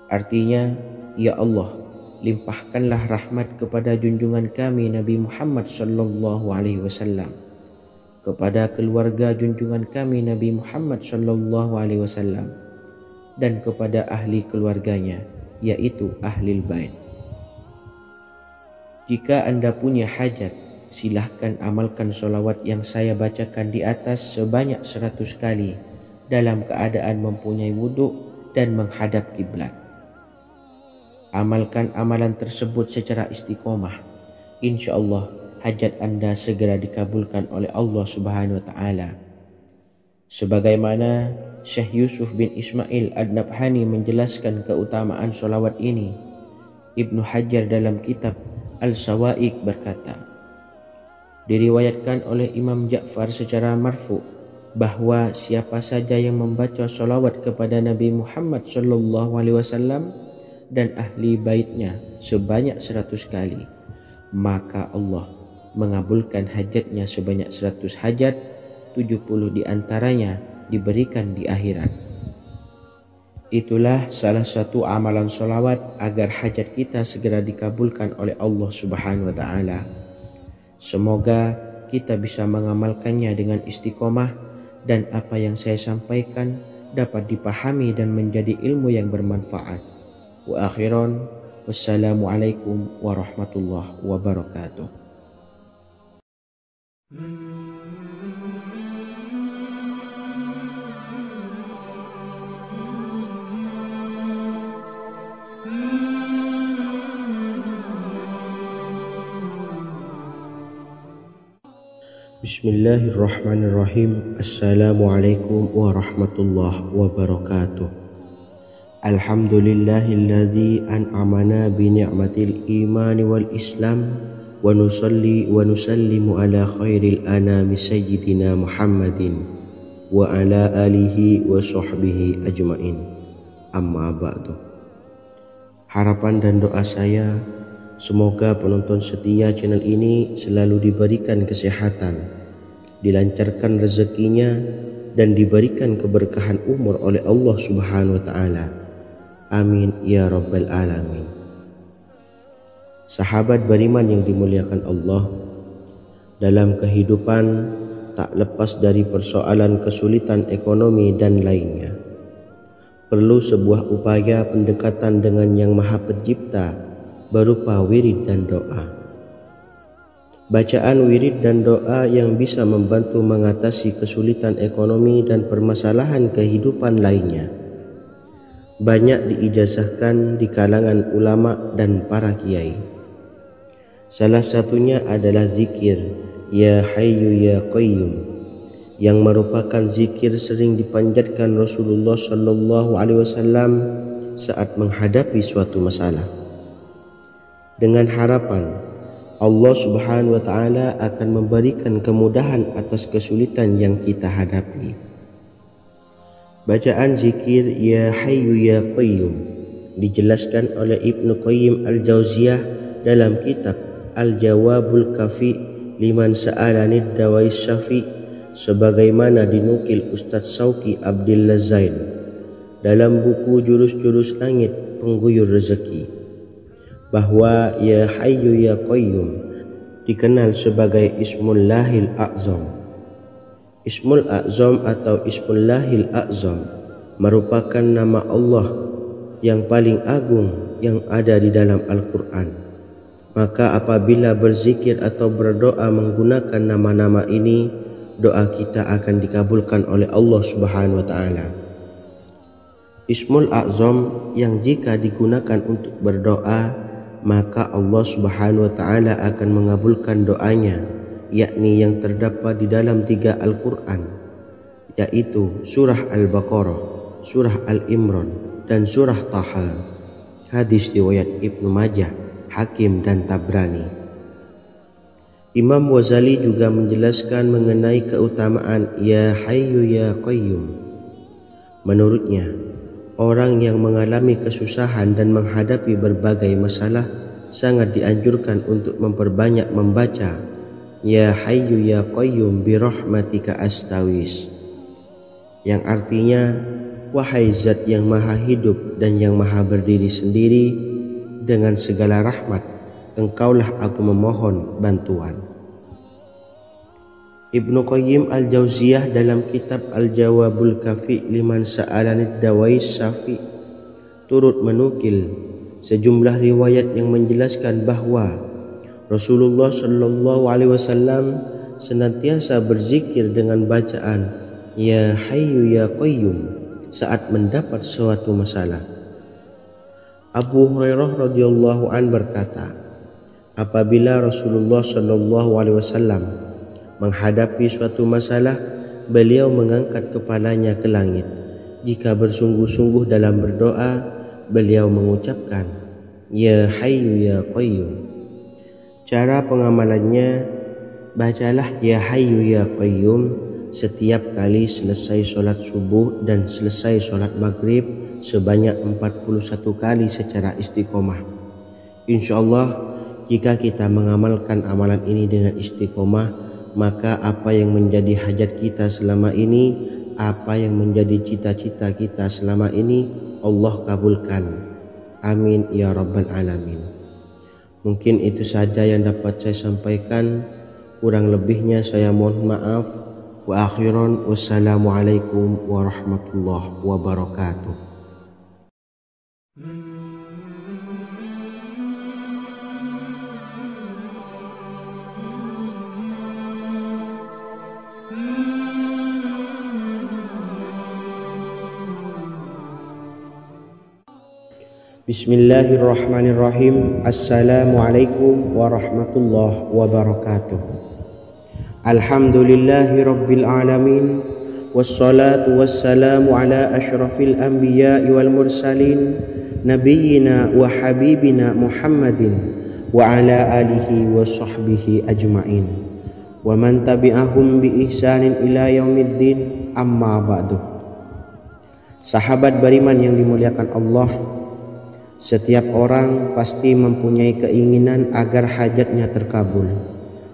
Artinya, ya Allah, limpahkanlah rahmat kepada junjungan kami Nabi Muhammad sallallahu alaihi wasallam, kepada keluarga junjungan kami Nabi Muhammad sallallahu alaihi wasallam, dan kepada ahli keluarganya, yaitu ahlil bait. Jika Anda punya hajat, silahkan amalkan sholawat yang saya bacakan di atas sebanyak 100 kali dalam keadaan mempunyai wudhu dan menghadap kiblat. Amalkan amalan tersebut secara istiqomah. Insya Allah hajat Anda segera dikabulkan oleh Allah Subhanahu wa ta'ala. Sebagaimana Syekh Yusuf bin Ismail Ad-Nabhani menjelaskan keutamaan sholawat ini, Ibnu Hajar dalam kitab Al-Sawa'iq berkata, diriwayatkan oleh Imam Ja'far secara marfu bahwa siapa saja yang membaca sholawat kepada Nabi Muhammad SAW dan ahli baitnya sebanyak 100 kali, maka Allah mengabulkan hajatnya sebanyak 100 hajat, 70 diantaranya diberikan di akhirat. Itulah salah satu amalan sholawat agar hajat kita segera dikabulkan oleh Allah Subhanahu wa ta'ala. Semoga kita bisa mengamalkannya dengan istiqomah dan apa yang saya sampaikan dapat dipahami dan menjadi ilmu yang bermanfaat. Wa akhiran, wassalamualaikum warahmatullahi wabarakatuh. Bismillahirrahmanirrahim. Assalamualaikum warahmatullahi wabarakatuh. Alhamdulillahilladzi an'amana bi ni'matil imani wal islam wa nusalli wa nusallimu ala khairil anami sayyidina Muhammadin wa ala alihi wa sahbihi ajmain. Amma ba'du. Harapan dan doa saya, semoga penonton setia channel ini selalu diberikan kesehatan, dilancarkan rezekinya, dan diberikan keberkahan umur oleh Allah Subhanahu wa Ta'ala. Amin ya rabbal alamin. Sahabat beriman yang dimuliakan Allah, dalam kehidupan tak lepas dari persoalan kesulitan ekonomi dan lainnya. Perlu sebuah upaya pendekatan dengan Yang Maha Pencipta berupa wirid dan doa. Bacaan wirid dan doa yang bisa membantu mengatasi kesulitan ekonomi dan permasalahan kehidupan lainnya banyak diijazahkan di kalangan ulama dan para kiai. Salah satunya adalah zikir Ya Hayyu Ya Qayyum, yang merupakan zikir sering dipanjatkan Rasulullah SAW saat menghadapi suatu masalah, dengan harapan Allah Subhanahu wa Ta'ala akan memberikan kemudahan atas kesulitan yang kita hadapi. Bacaan zikir Ya Hayyu Ya Qayyum dijelaskan oleh Ibnu Qayyim Al-Jauziyah dalam kitab Al-Jawabul Kafi liman sa'alanid dawais syafi, sebagaimana dinukil Ustadz Sauki Abdillah Zain dalam buku Jurus-Jurus Langit Pengguyur Rezeki, bahwa Ya Hayyu Ya Qayyum dikenal sebagai Ismullahil A'zam. Ismul A'zam atau Ismullahil A'zam merupakan nama Allah yang paling agung yang ada di dalam Al-Quran. Maka apabila berzikir atau berdoa menggunakan nama-nama ini, doa kita akan dikabulkan oleh Allah Subhanahu wa Ta'ala. Ismul A'zam yang jika digunakan untuk berdoa, maka Allah Subhanahu wa Ta'ala akan mengabulkan doanya, yakni yang terdapat di dalam 3 Al-Quran, yaitu surah Al-Baqarah, surah Al-Imran, dan surah Taha. Hadis riwayat Ibnu Majah, Hakim, dan Tabrani. Imam Ghazali juga menjelaskan mengenai keutamaan Ya Hayyu Ya Qayyum. Menurutnya, orang yang mengalami kesusahan dan menghadapi berbagai masalah sangat dianjurkan untuk memperbanyak membaca Ya Hayyu Ya Qayyum birahmatika astawis, yang artinya wahai zat yang maha hidup dan yang maha berdiri sendiri, dengan segala rahmat engkaulah aku memohon bantuan. Ibnu Qayyim Al-Jauziyah dalam kitab Al-Jawabul Kafi liman sa'alanid dawais syafi turut menukil sejumlah riwayat yang menjelaskan bahwa Rasulullah SAW senantiasa berzikir dengan bacaan Ya Hayyu Ya Qayyum saat mendapat suatu masalah. Abu Hurairah radhiyallahu an berkata, apabila Rasulullah SAW menghadapi suatu masalah, beliau mengangkat kepalanya ke langit. Jika bersungguh-sungguh dalam berdoa, beliau mengucapkan Ya Hayyu Ya Qayyum. Cara pengamalannya, bacalah Ya Hayyu Ya Qayyum setiap kali selesai sholat subuh dan selesai sholat maghrib sebanyak 41 kali secara istiqomah. Insyaallah, jika kita mengamalkan amalan ini dengan istiqomah, maka apa yang menjadi hajat kita selama ini, apa yang menjadi cita-cita kita selama ini, Allah kabulkan. Amin ya rabbal alamin. Mungkin itu saja yang dapat saya sampaikan. Kurang lebihnya saya mohon maaf. Wa akhiran, wassalamualaikum warahmatullahi wabarakatuh. Bismillahirrahmanirrahim. Assalamualaikum warahmatullahi wabarakatuh. Alhamdulillahi rabbil alamin, wassalatu wassalamu ala asyrafil anbiya'i wal mursalin nabiyyina wa habibina Muhammadin wa ala alihi wa sahbihi ajma'in wa man tabi'ahum bi ihsanin ila yaumiddin, amma ba'du. Sahabat beriman yang dimuliakan Allah, setiap orang pasti mempunyai keinginan agar hajatnya terkabul,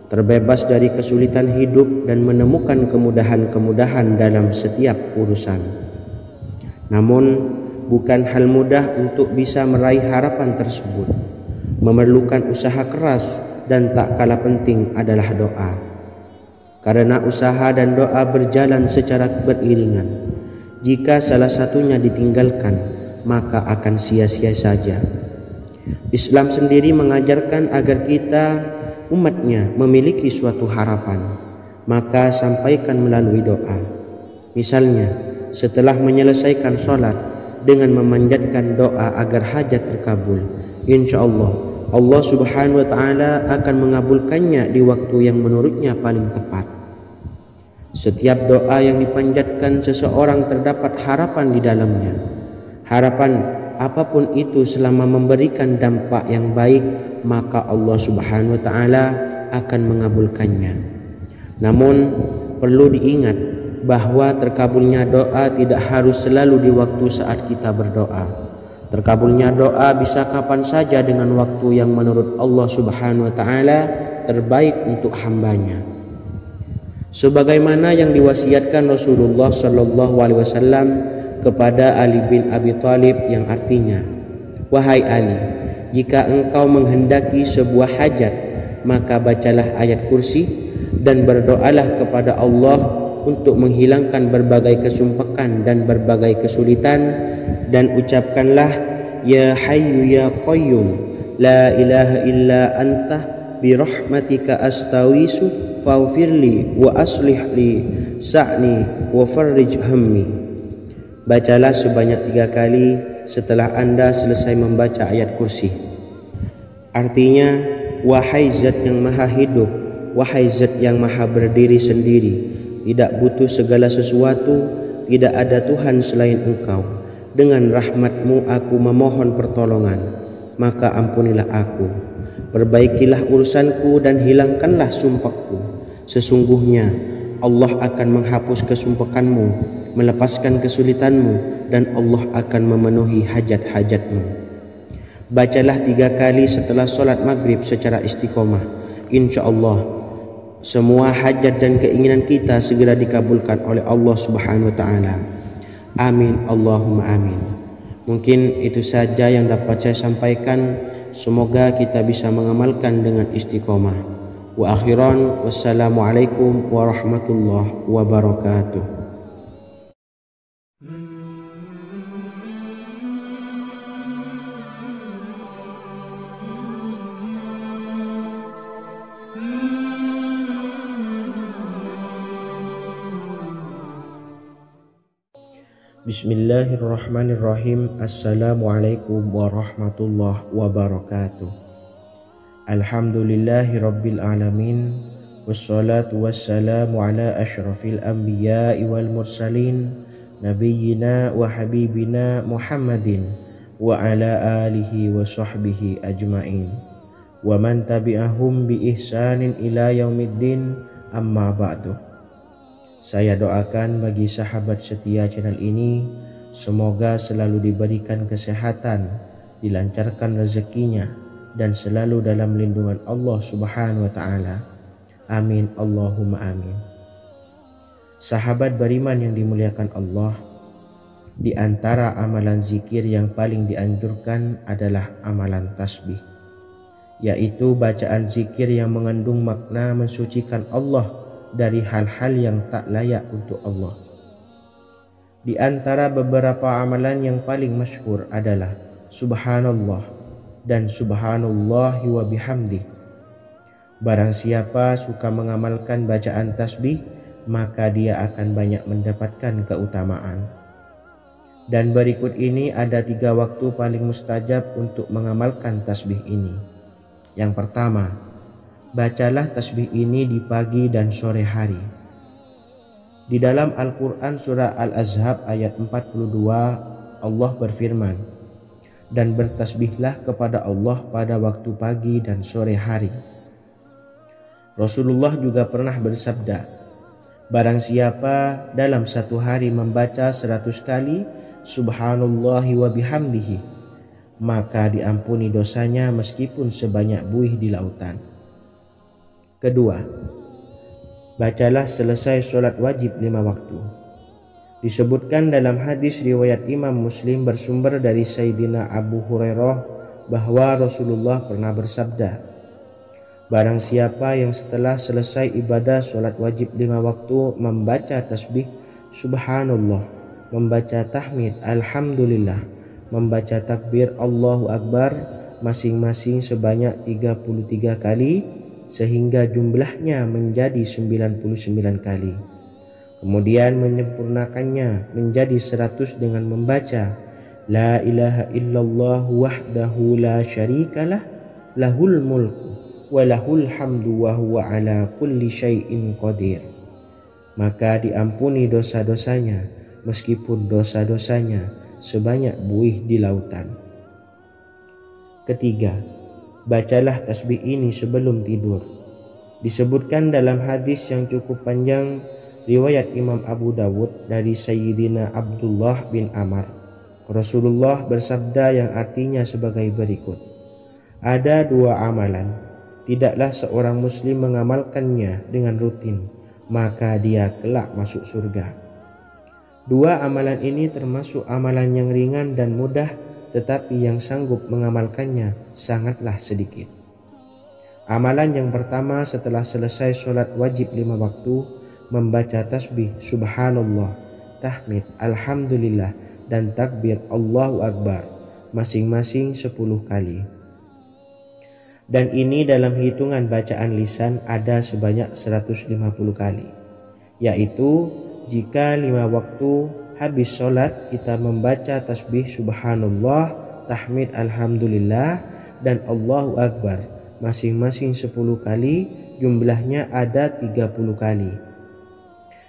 terbebas dari kesulitan hidup dan menemukan kemudahan-kemudahan dalam setiap urusan. Namun bukan hal mudah untuk bisa meraih harapan tersebut. Memerlukan usaha keras dan tak kalah penting adalah doa. Karena usaha dan doa berjalan secara beriringan. Jika salah satunya ditinggalkan, maka akan sia-sia saja. Islam sendiri mengajarkan agar kita umatnya memiliki suatu harapan, maka sampaikan melalui doa. Misalnya, setelah menyelesaikan sholat dengan memanjatkan doa agar hajat terkabul, insya Allah subhanahu wa ta'ala akan mengabulkannya di waktu yang menurutnya paling tepat. Setiap doa yang dipanjatkan seseorang terdapat harapan di dalamnya. Harapan apapun itu selama memberikan dampak yang baik, maka Allah subhanahu wa ta'ala akan mengabulkannya. Namun perlu diingat bahwa terkabulnya doa tidak harus selalu di waktu saat kita berdoa. Terkabulnya doa bisa kapan saja dengan waktu yang menurut Allah subhanahu wa ta'ala terbaik untuk hambanya. Sebagaimana yang diwasiatkan Rasulullah sallallahu alaihi wasallam kepada Ali bin Abi Thalib, yang artinya, wahai Ali, jika engkau menghendaki sebuah hajat, maka bacalah ayat kursi dan berdoalah kepada Allah untuk menghilangkan berbagai kesumpakan dan berbagai kesulitan, dan ucapkanlah, ya hayyu ya qayyum la ilaha illa anta birahmatika astawisu faghfirli wa aslih li sa'ni wa farrij hammi. Bacalah sebanyak 3 kali setelah Anda selesai membaca ayat kursi. Artinya, wahai zat yang maha hidup, wahai zat yang maha berdiri sendiri, tidak butuh segala sesuatu, tidak ada Tuhan selain Engkau. Dengan rahmat-Mu aku memohon pertolongan, maka ampunilah aku. Perbaikilah urusanku dan hilangkanlah sumpahku. Sesungguhnya Allah akan menghapus kesumpakanmu, melepaskan kesulitanmu, dan Allah akan memenuhi hajat-hajatmu. Bacalah 3 kali setelah sholat maghrib secara istiqomah. Insya Allah semua hajat dan keinginan kita segera dikabulkan oleh Allah subhanahu wa ta'ala. Amin Allahumma amin. Mungkin itu saja yang dapat saya sampaikan. Semoga kita bisa mengamalkan dengan istiqomah. Wa akhiran, wassalamualaikum warahmatullahi wabarakatuh. Bismillahirrahmanirrahim. Assalamualaikum warahmatullahi wabarakatuh. Alhamdulillahi rabbil alamin, wassalatu wassalamu ala asyrafil anbiya'i wal mursalin nabiyyina wa habibina Muhammadin wa ala alihi wa sahbihi ajma'in wa man tabi'ahum bi ihsanin ila yaumiddin, amma ba'du. Saya doakan bagi sahabat setia channel ini, semoga selalu diberikan kesehatan, dilancarkan rezekinya, dan selalu dalam lindungan Allah subhanahu wa ta'ala. Amin Allahumma amin. Sahabat beriman yang dimuliakan Allah, di antara amalan zikir yang paling dianjurkan adalah amalan tasbih, yaitu bacaan zikir yang mengandung makna mensucikan Allah dari hal-hal yang tak layak untuk Allah. Di antara beberapa amalan yang paling masyhur adalah Subhanallah dan Subhanallahi wa bihamdih. Barang siapa suka mengamalkan bacaan tasbih, maka dia akan banyak mendapatkan keutamaan. Dan berikut ini ada 3 waktu paling mustajab untuk mengamalkan tasbih ini. Yang pertama, bacalah tasbih ini di pagi dan sore hari. Di dalam Al-Quran surah Al-Ahzab ayat 42 Allah berfirman, dan bertasbihlah kepada Allah pada waktu pagi dan sore hari. Rasulullah juga pernah bersabda, barang siapa dalam satu hari membaca 100 kali Subhanallahi wa bihamdihi, maka diampuni dosanya meskipun sebanyak buih di lautan. Kedua, bacalah selesai sholat wajib 5 waktu. Disebutkan dalam hadis riwayat Imam Muslim bersumber dari Sayyidina Abu Hurairah bahwa Rasulullah pernah bersabda, barang siapa yang setelah selesai ibadah sholat wajib 5 waktu membaca tasbih Subhanallah, membaca tahmid Alhamdulillah, membaca takbir Allahu Akbar masing-masing sebanyak 33 kali sehingga jumlahnya menjadi 99 kali. Kemudian menyempurnakannya menjadi 100 dengan membaca La ilaha illallah wahdahu la syarikalah lahul mulku wa lahul hamdu wa huwa ala kulli syai'in qadir. Maka diampuni dosa-dosanya meskipun dosa-dosanya sebanyak buih di lautan. Ketiga, bacalah tasbih ini sebelum tidur. Disebutkan dalam hadis yang cukup panjang riwayat Imam Abu Dawud dari Sayyidina Abdullah bin Amr, Rasulullah bersabda yang artinya sebagai berikut, ada 2 amalan, tidaklah seorang muslim mengamalkannya dengan rutin, maka dia kelak masuk surga. 2 amalan ini termasuk amalan yang ringan dan mudah, tetapi yang sanggup mengamalkannya sangatlah sedikit. Amalan yang pertama setelah selesai sholat wajib 5 waktu, membaca tasbih Subhanallah, tahmid Alhamdulillah, dan takbir Allahu Akbar masing-masing 10 kali. Dan ini dalam hitungan bacaan lisan ada sebanyak 150 kali, yaitu jika 5 waktu habis sholat kita membaca tasbih Subhanallah, tahmid Alhamdulillah, dan Allahu Akbar masing-masing 10 kali, jumlahnya ada 30 kali.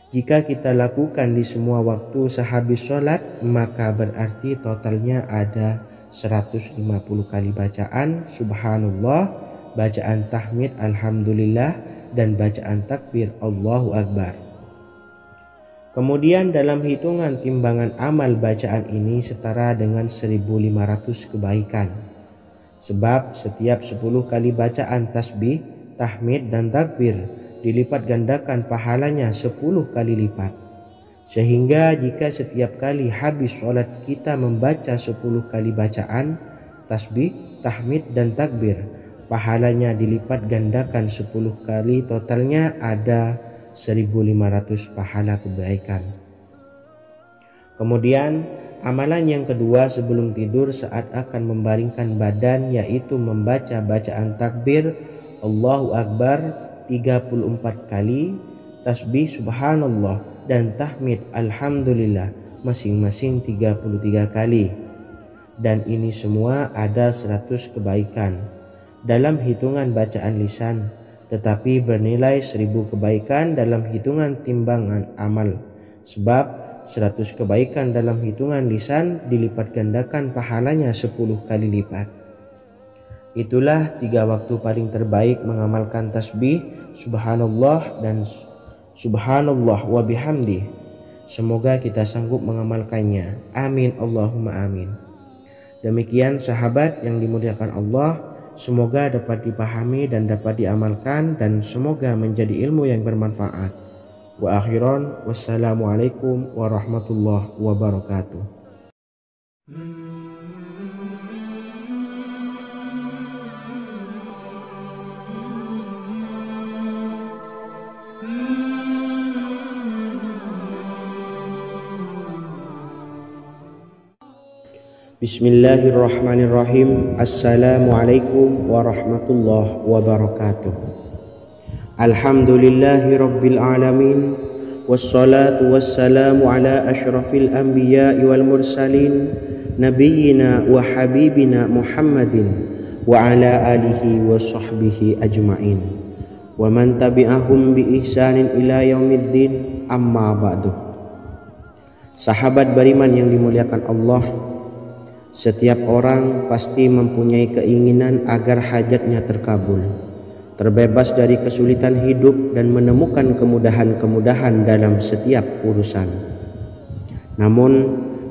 Jika kita lakukan di semua waktu sehabis sholat, maka berarti totalnya ada 150 kali bacaan Subhanallah, bacaan tahmid Alhamdulillah, dan bacaan takbir Allahu Akbar. Kemudian dalam hitungan timbangan amal bacaan ini setara dengan 1500 kebaikan. Sebab setiap 10 kali bacaan tasbih, tahmid, dan takbir dilipat gandakan pahalanya 10 kali lipat. Sehingga jika setiap kali habis sholat kita membaca 10 kali bacaan tasbih, tahmid, dan takbir, pahalanya dilipat gandakan 10 kali, totalnya ada 1500 pahala kebaikan. Kemudian amalan yang kedua sebelum tidur saat akan membaringkan badan, yaitu membaca bacaan takbir Allahu Akbar 34 kali, tasbih Subhanallah, dan tahmid Alhamdulillah masing-masing 33 kali. Dan ini semua ada 100 kebaikan dalam hitungan bacaan lisan, tetapi bernilai 1000 kebaikan dalam hitungan timbangan amal. Sebab 100 kebaikan dalam hitungan lisan dilipat gandakan pahalanya 10 kali lipat. Itulah 3 waktu paling terbaik mengamalkan tasbih Subhanallah dan Subhanallah wa bihamdi. Semoga kita sanggup mengamalkannya. Amin Allahumma amin. Demikian sahabat yang dimuliakan Allah, semoga dapat dipahami dan dapat diamalkan, dan semoga menjadi ilmu yang bermanfaat. Wa akhiran, wassalamualaikum warahmatullahi wabarakatuh. Bismillahirrahmanirrahim. Assalamualaikum warahmatullahi wabarakatuh. Alhamdulillahi rabbil alamin, wassalatu wassalamu ala asyrafil anbiya'i wal mursalin, nabiyyina wa habibina Muhammadin wa ala alihi wa sahbihi ajma'in. wa man tabi'ahum bi ihsanin ila yaumiddin, amma ba'du. Sahabat beriman yang dimuliakan Allah, setiap orang pasti mempunyai keinginan agar hajatnya terkabul, terbebas dari kesulitan hidup dan menemukan kemudahan-kemudahan dalam setiap urusan. Namun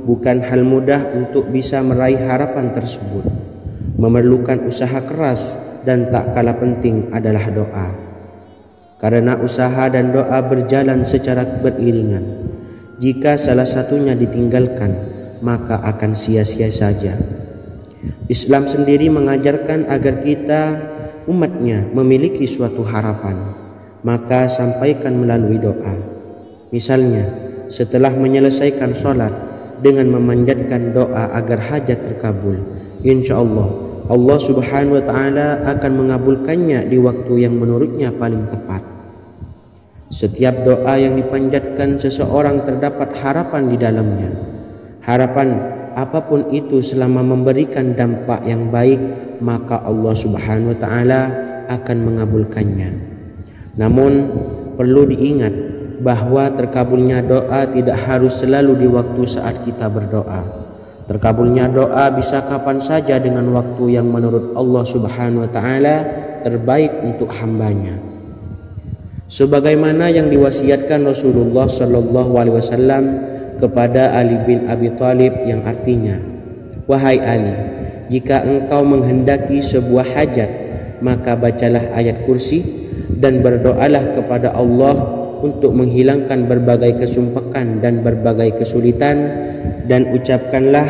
bukan hal mudah untuk bisa meraih harapan tersebut. Memerlukan usaha keras dan tak kalah penting adalah doa. Karena usaha dan doa berjalan secara beriringan. Jika salah satunya ditinggalkan, maka akan sia-sia saja. Islam sendiri mengajarkan agar kita umatnya memiliki suatu harapan, maka sampaikan melalui doa. Misalnya, setelah menyelesaikan sholat dengan memanjatkan doa agar hajat terkabul, insya Allah Subhanahu wa Ta'ala akan mengabulkannya di waktu yang menurutnya paling tepat. Setiap doa yang dipanjatkan seseorang terdapat harapan di dalamnya. Harapan apapun itu selama memberikan dampak yang baik, maka Allah Subhanahu wa Ta'ala akan mengabulkannya. Namun perlu diingat bahwa terkabulnya doa tidak harus selalu di waktu saat kita berdoa. Terkabulnya doa bisa kapan saja dengan waktu yang menurut Allah Subhanahu wa Ta'ala terbaik untuk hambanya. Sebagaimana yang diwasiatkan Rasulullah Sallallahu Alaihi Wasallam kepada Ali bin Abi Thalib, yang artinya, wahai Ali, jika engkau menghendaki sebuah hajat, maka bacalah ayat kursi dan berdoalah kepada Allah untuk menghilangkan berbagai kesumpakan dan berbagai kesulitan, dan ucapkanlah,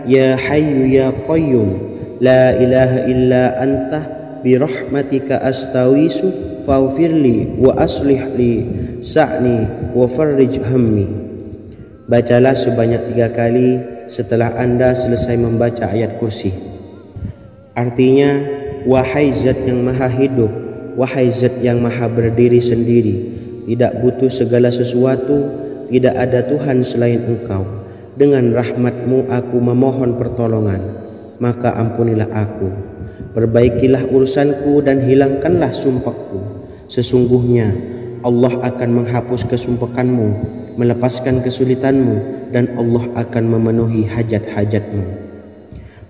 ya hayyu ya qayyum la ilaha illa anta birahmatika astawisu faghfirli wa aslih li sa'ni wa farrij hammi. Bacalah sebanyak 3 kali setelah Anda selesai membaca ayat kursi. Artinya, wahai zat yang maha hidup, wahai zat yang maha berdiri sendiri, tidak butuh segala sesuatu, tidak ada Tuhan selain Engkau. Dengan rahmat-Mu aku memohon pertolongan, maka ampunilah aku. Perbaikilah urusanku dan hilangkanlah sumpahku. Sesungguhnya Allah akan menghapus kesumpahanmu, melepaskan kesulitanmu, dan Allah akan memenuhi hajat-hajatmu.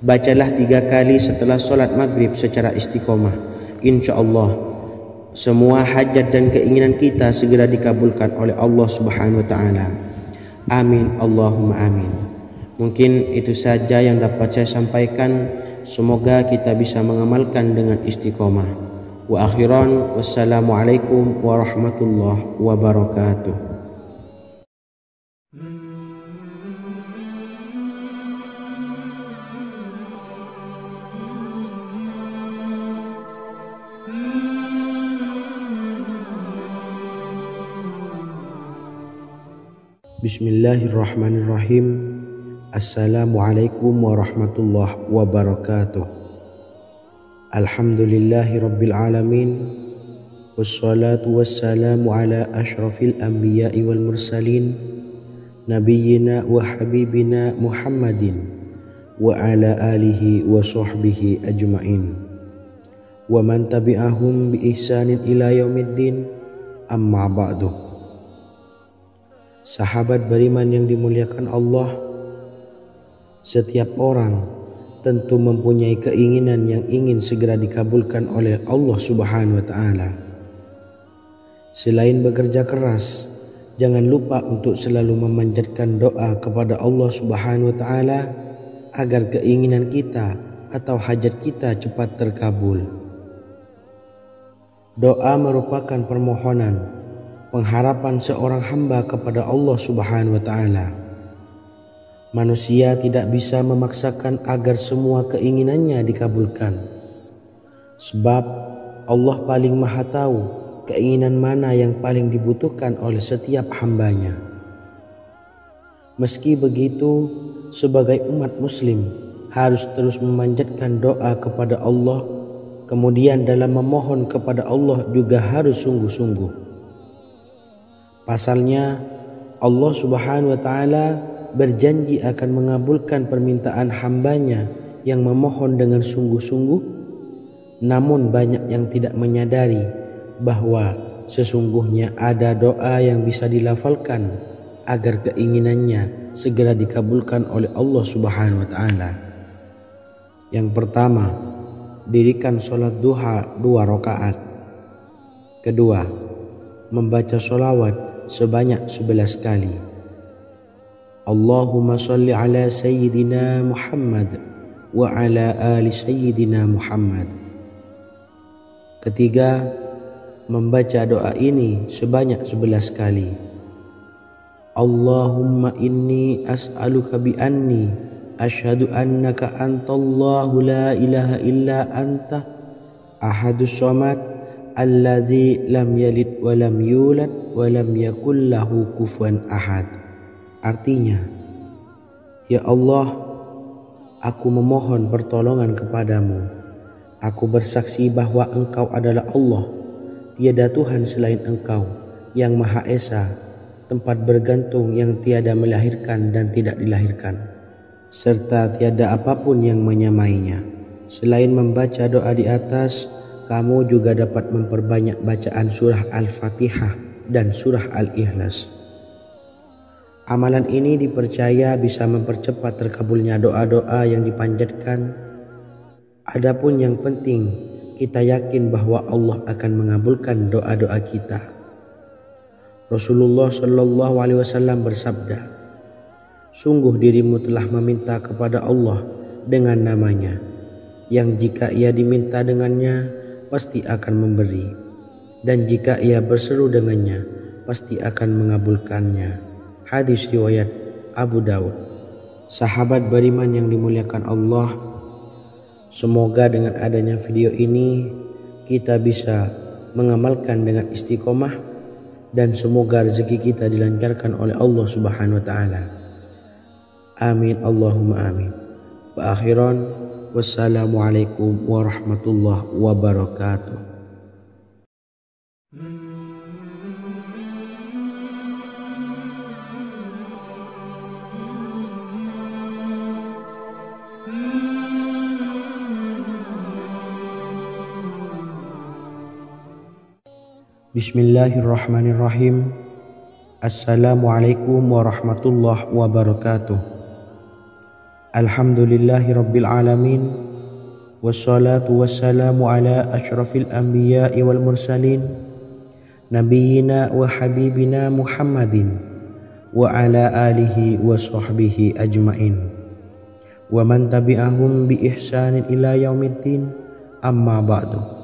Bacalah 3 kali setelah sholat maghrib secara istiqomah. Insya Allah semua hajat dan keinginan kita segera dikabulkan oleh Allah Subhanahu wa Ta'ala. Amin, Allahumma amin. Mungkin itu saja yang dapat saya sampaikan. Semoga kita bisa mengamalkan dengan istiqomah. Wa akhiran, wassalamualaikum warahmatullahi wabarakatuh. Bismillahirrahmanirrahim. Assalamualaikum warahmatullahi wabarakatuh. Alhamdulillahi rabbil alamin, wassalatu wassalamu ala ashrafil anbiya'i wal mursalin, nabiyyina wa habibina Muhammadin wa ala alihi wa sahbihi ajma'in, wa man tabi'ahum bi ihsanin ila yaumiddin, amma ba'du. Sahabat beriman yang dimuliakan Allah, setiap orang tentu mempunyai keinginan yang ingin segera dikabulkan oleh Allah Subhanahu wa Ta'ala. Selain bekerja keras, jangan lupa untuk selalu memanjatkan doa kepada Allah Subhanahu wa Ta'ala agar keinginan kita atau hajat kita cepat terkabul. Doa merupakan permohonan, pengharapan seorang hamba kepada Allah Subhanahu wa Ta'ala. Manusia tidak bisa memaksakan agar semua keinginannya dikabulkan, sebab Allah paling maha tahu keinginan mana yang paling dibutuhkan oleh setiap hambanya. Meski begitu, sebagai umat muslim harus terus memanjatkan doa kepada Allah, kemudian dalam memohon kepada Allah juga harus sungguh-sungguh. Pasalnya, Allah Subhanahu wa Ta'ala berjanji akan mengabulkan permintaan hambanya yang memohon dengan sungguh-sungguh. Namun banyak yang tidak menyadari bahwa sesungguhnya ada doa yang bisa dilafalkan agar keinginannya segera dikabulkan oleh Allah Subhanahu wa taala. Yang pertama, dirikan sholat duha 2 rakaat. Kedua, membaca sholawat sebanyak 11 kali. Allahumma sholli ala sayyidina Muhammad wa ala ali sayyidina Muhammad. Ketiga, membaca doa ini sebanyak 11 kali. Allahumma inni as'aluka bi anni asyhadu annaka antallahu la ilaha illa anta ahadus samad allazi lam yalid wa lam yulad wa lam yakul lahu kufuwan ahad. Artinya, ya Allah, aku memohon pertolongan kepadamu. Aku bersaksi bahwa Engkau adalah Allah, tiada Tuhan selain Engkau yang Maha Esa, tempat bergantung yang tiada melahirkan dan tidak dilahirkan, serta tiada apapun yang menyamainya. Selain membaca doa di atas, kamu juga dapat memperbanyak bacaan surah Al-Fatihah dan surah Al-Ikhlas. Amalan ini dipercaya bisa mempercepat terkabulnya doa-doa yang dipanjatkan. Adapun yang penting, kita yakin bahwa Allah akan mengabulkan doa-doa kita. Rasulullah Shallallahu Alaihi Wasallam bersabda, sungguh dirimu telah meminta kepada Allah dengan namanya, yang jika ia diminta dengannya, pasti akan memberi, dan jika ia berseru dengannya, pasti akan mengabulkannya. Hadis riwayat Abu Daud. Sahabat beriman yang dimuliakan Allah, semoga dengan adanya video ini kita bisa mengamalkan dengan istiqomah, dan semoga rezeki kita dilancarkan oleh Allah Subhanahu wa taala. Amin Allahumma amin. Wa akhiran, wassalamualaikum warahmatullahi wabarakatuh. Bismillahirrahmanirrahim. Assalamualaikum warahmatullahi wabarakatuh. Alhamdulillahi rabbil alamin. Wassalatu wassalamu ala asyrafil anbiya'i wal mursalin, nabiyyina wa habibina Muhammadin wa ala alihi wa sahbihi ajmain, wa man tabi'ahum bi ihsanin ila yaumiddin, amma ba'du.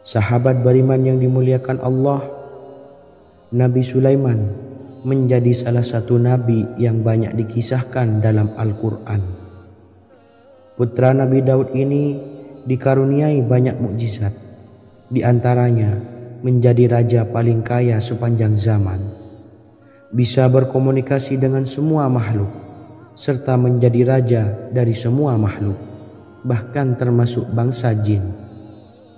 Sahabat beriman yang dimuliakan Allah, Nabi Sulaiman menjadi salah satu nabi yang banyak dikisahkan dalam Al-Quran. Putra Nabi Daud ini dikaruniai banyak mukjizat, di antaranya menjadi raja paling kaya sepanjang zaman, bisa berkomunikasi dengan semua makhluk, serta menjadi raja dari semua makhluk, bahkan termasuk bangsa jin.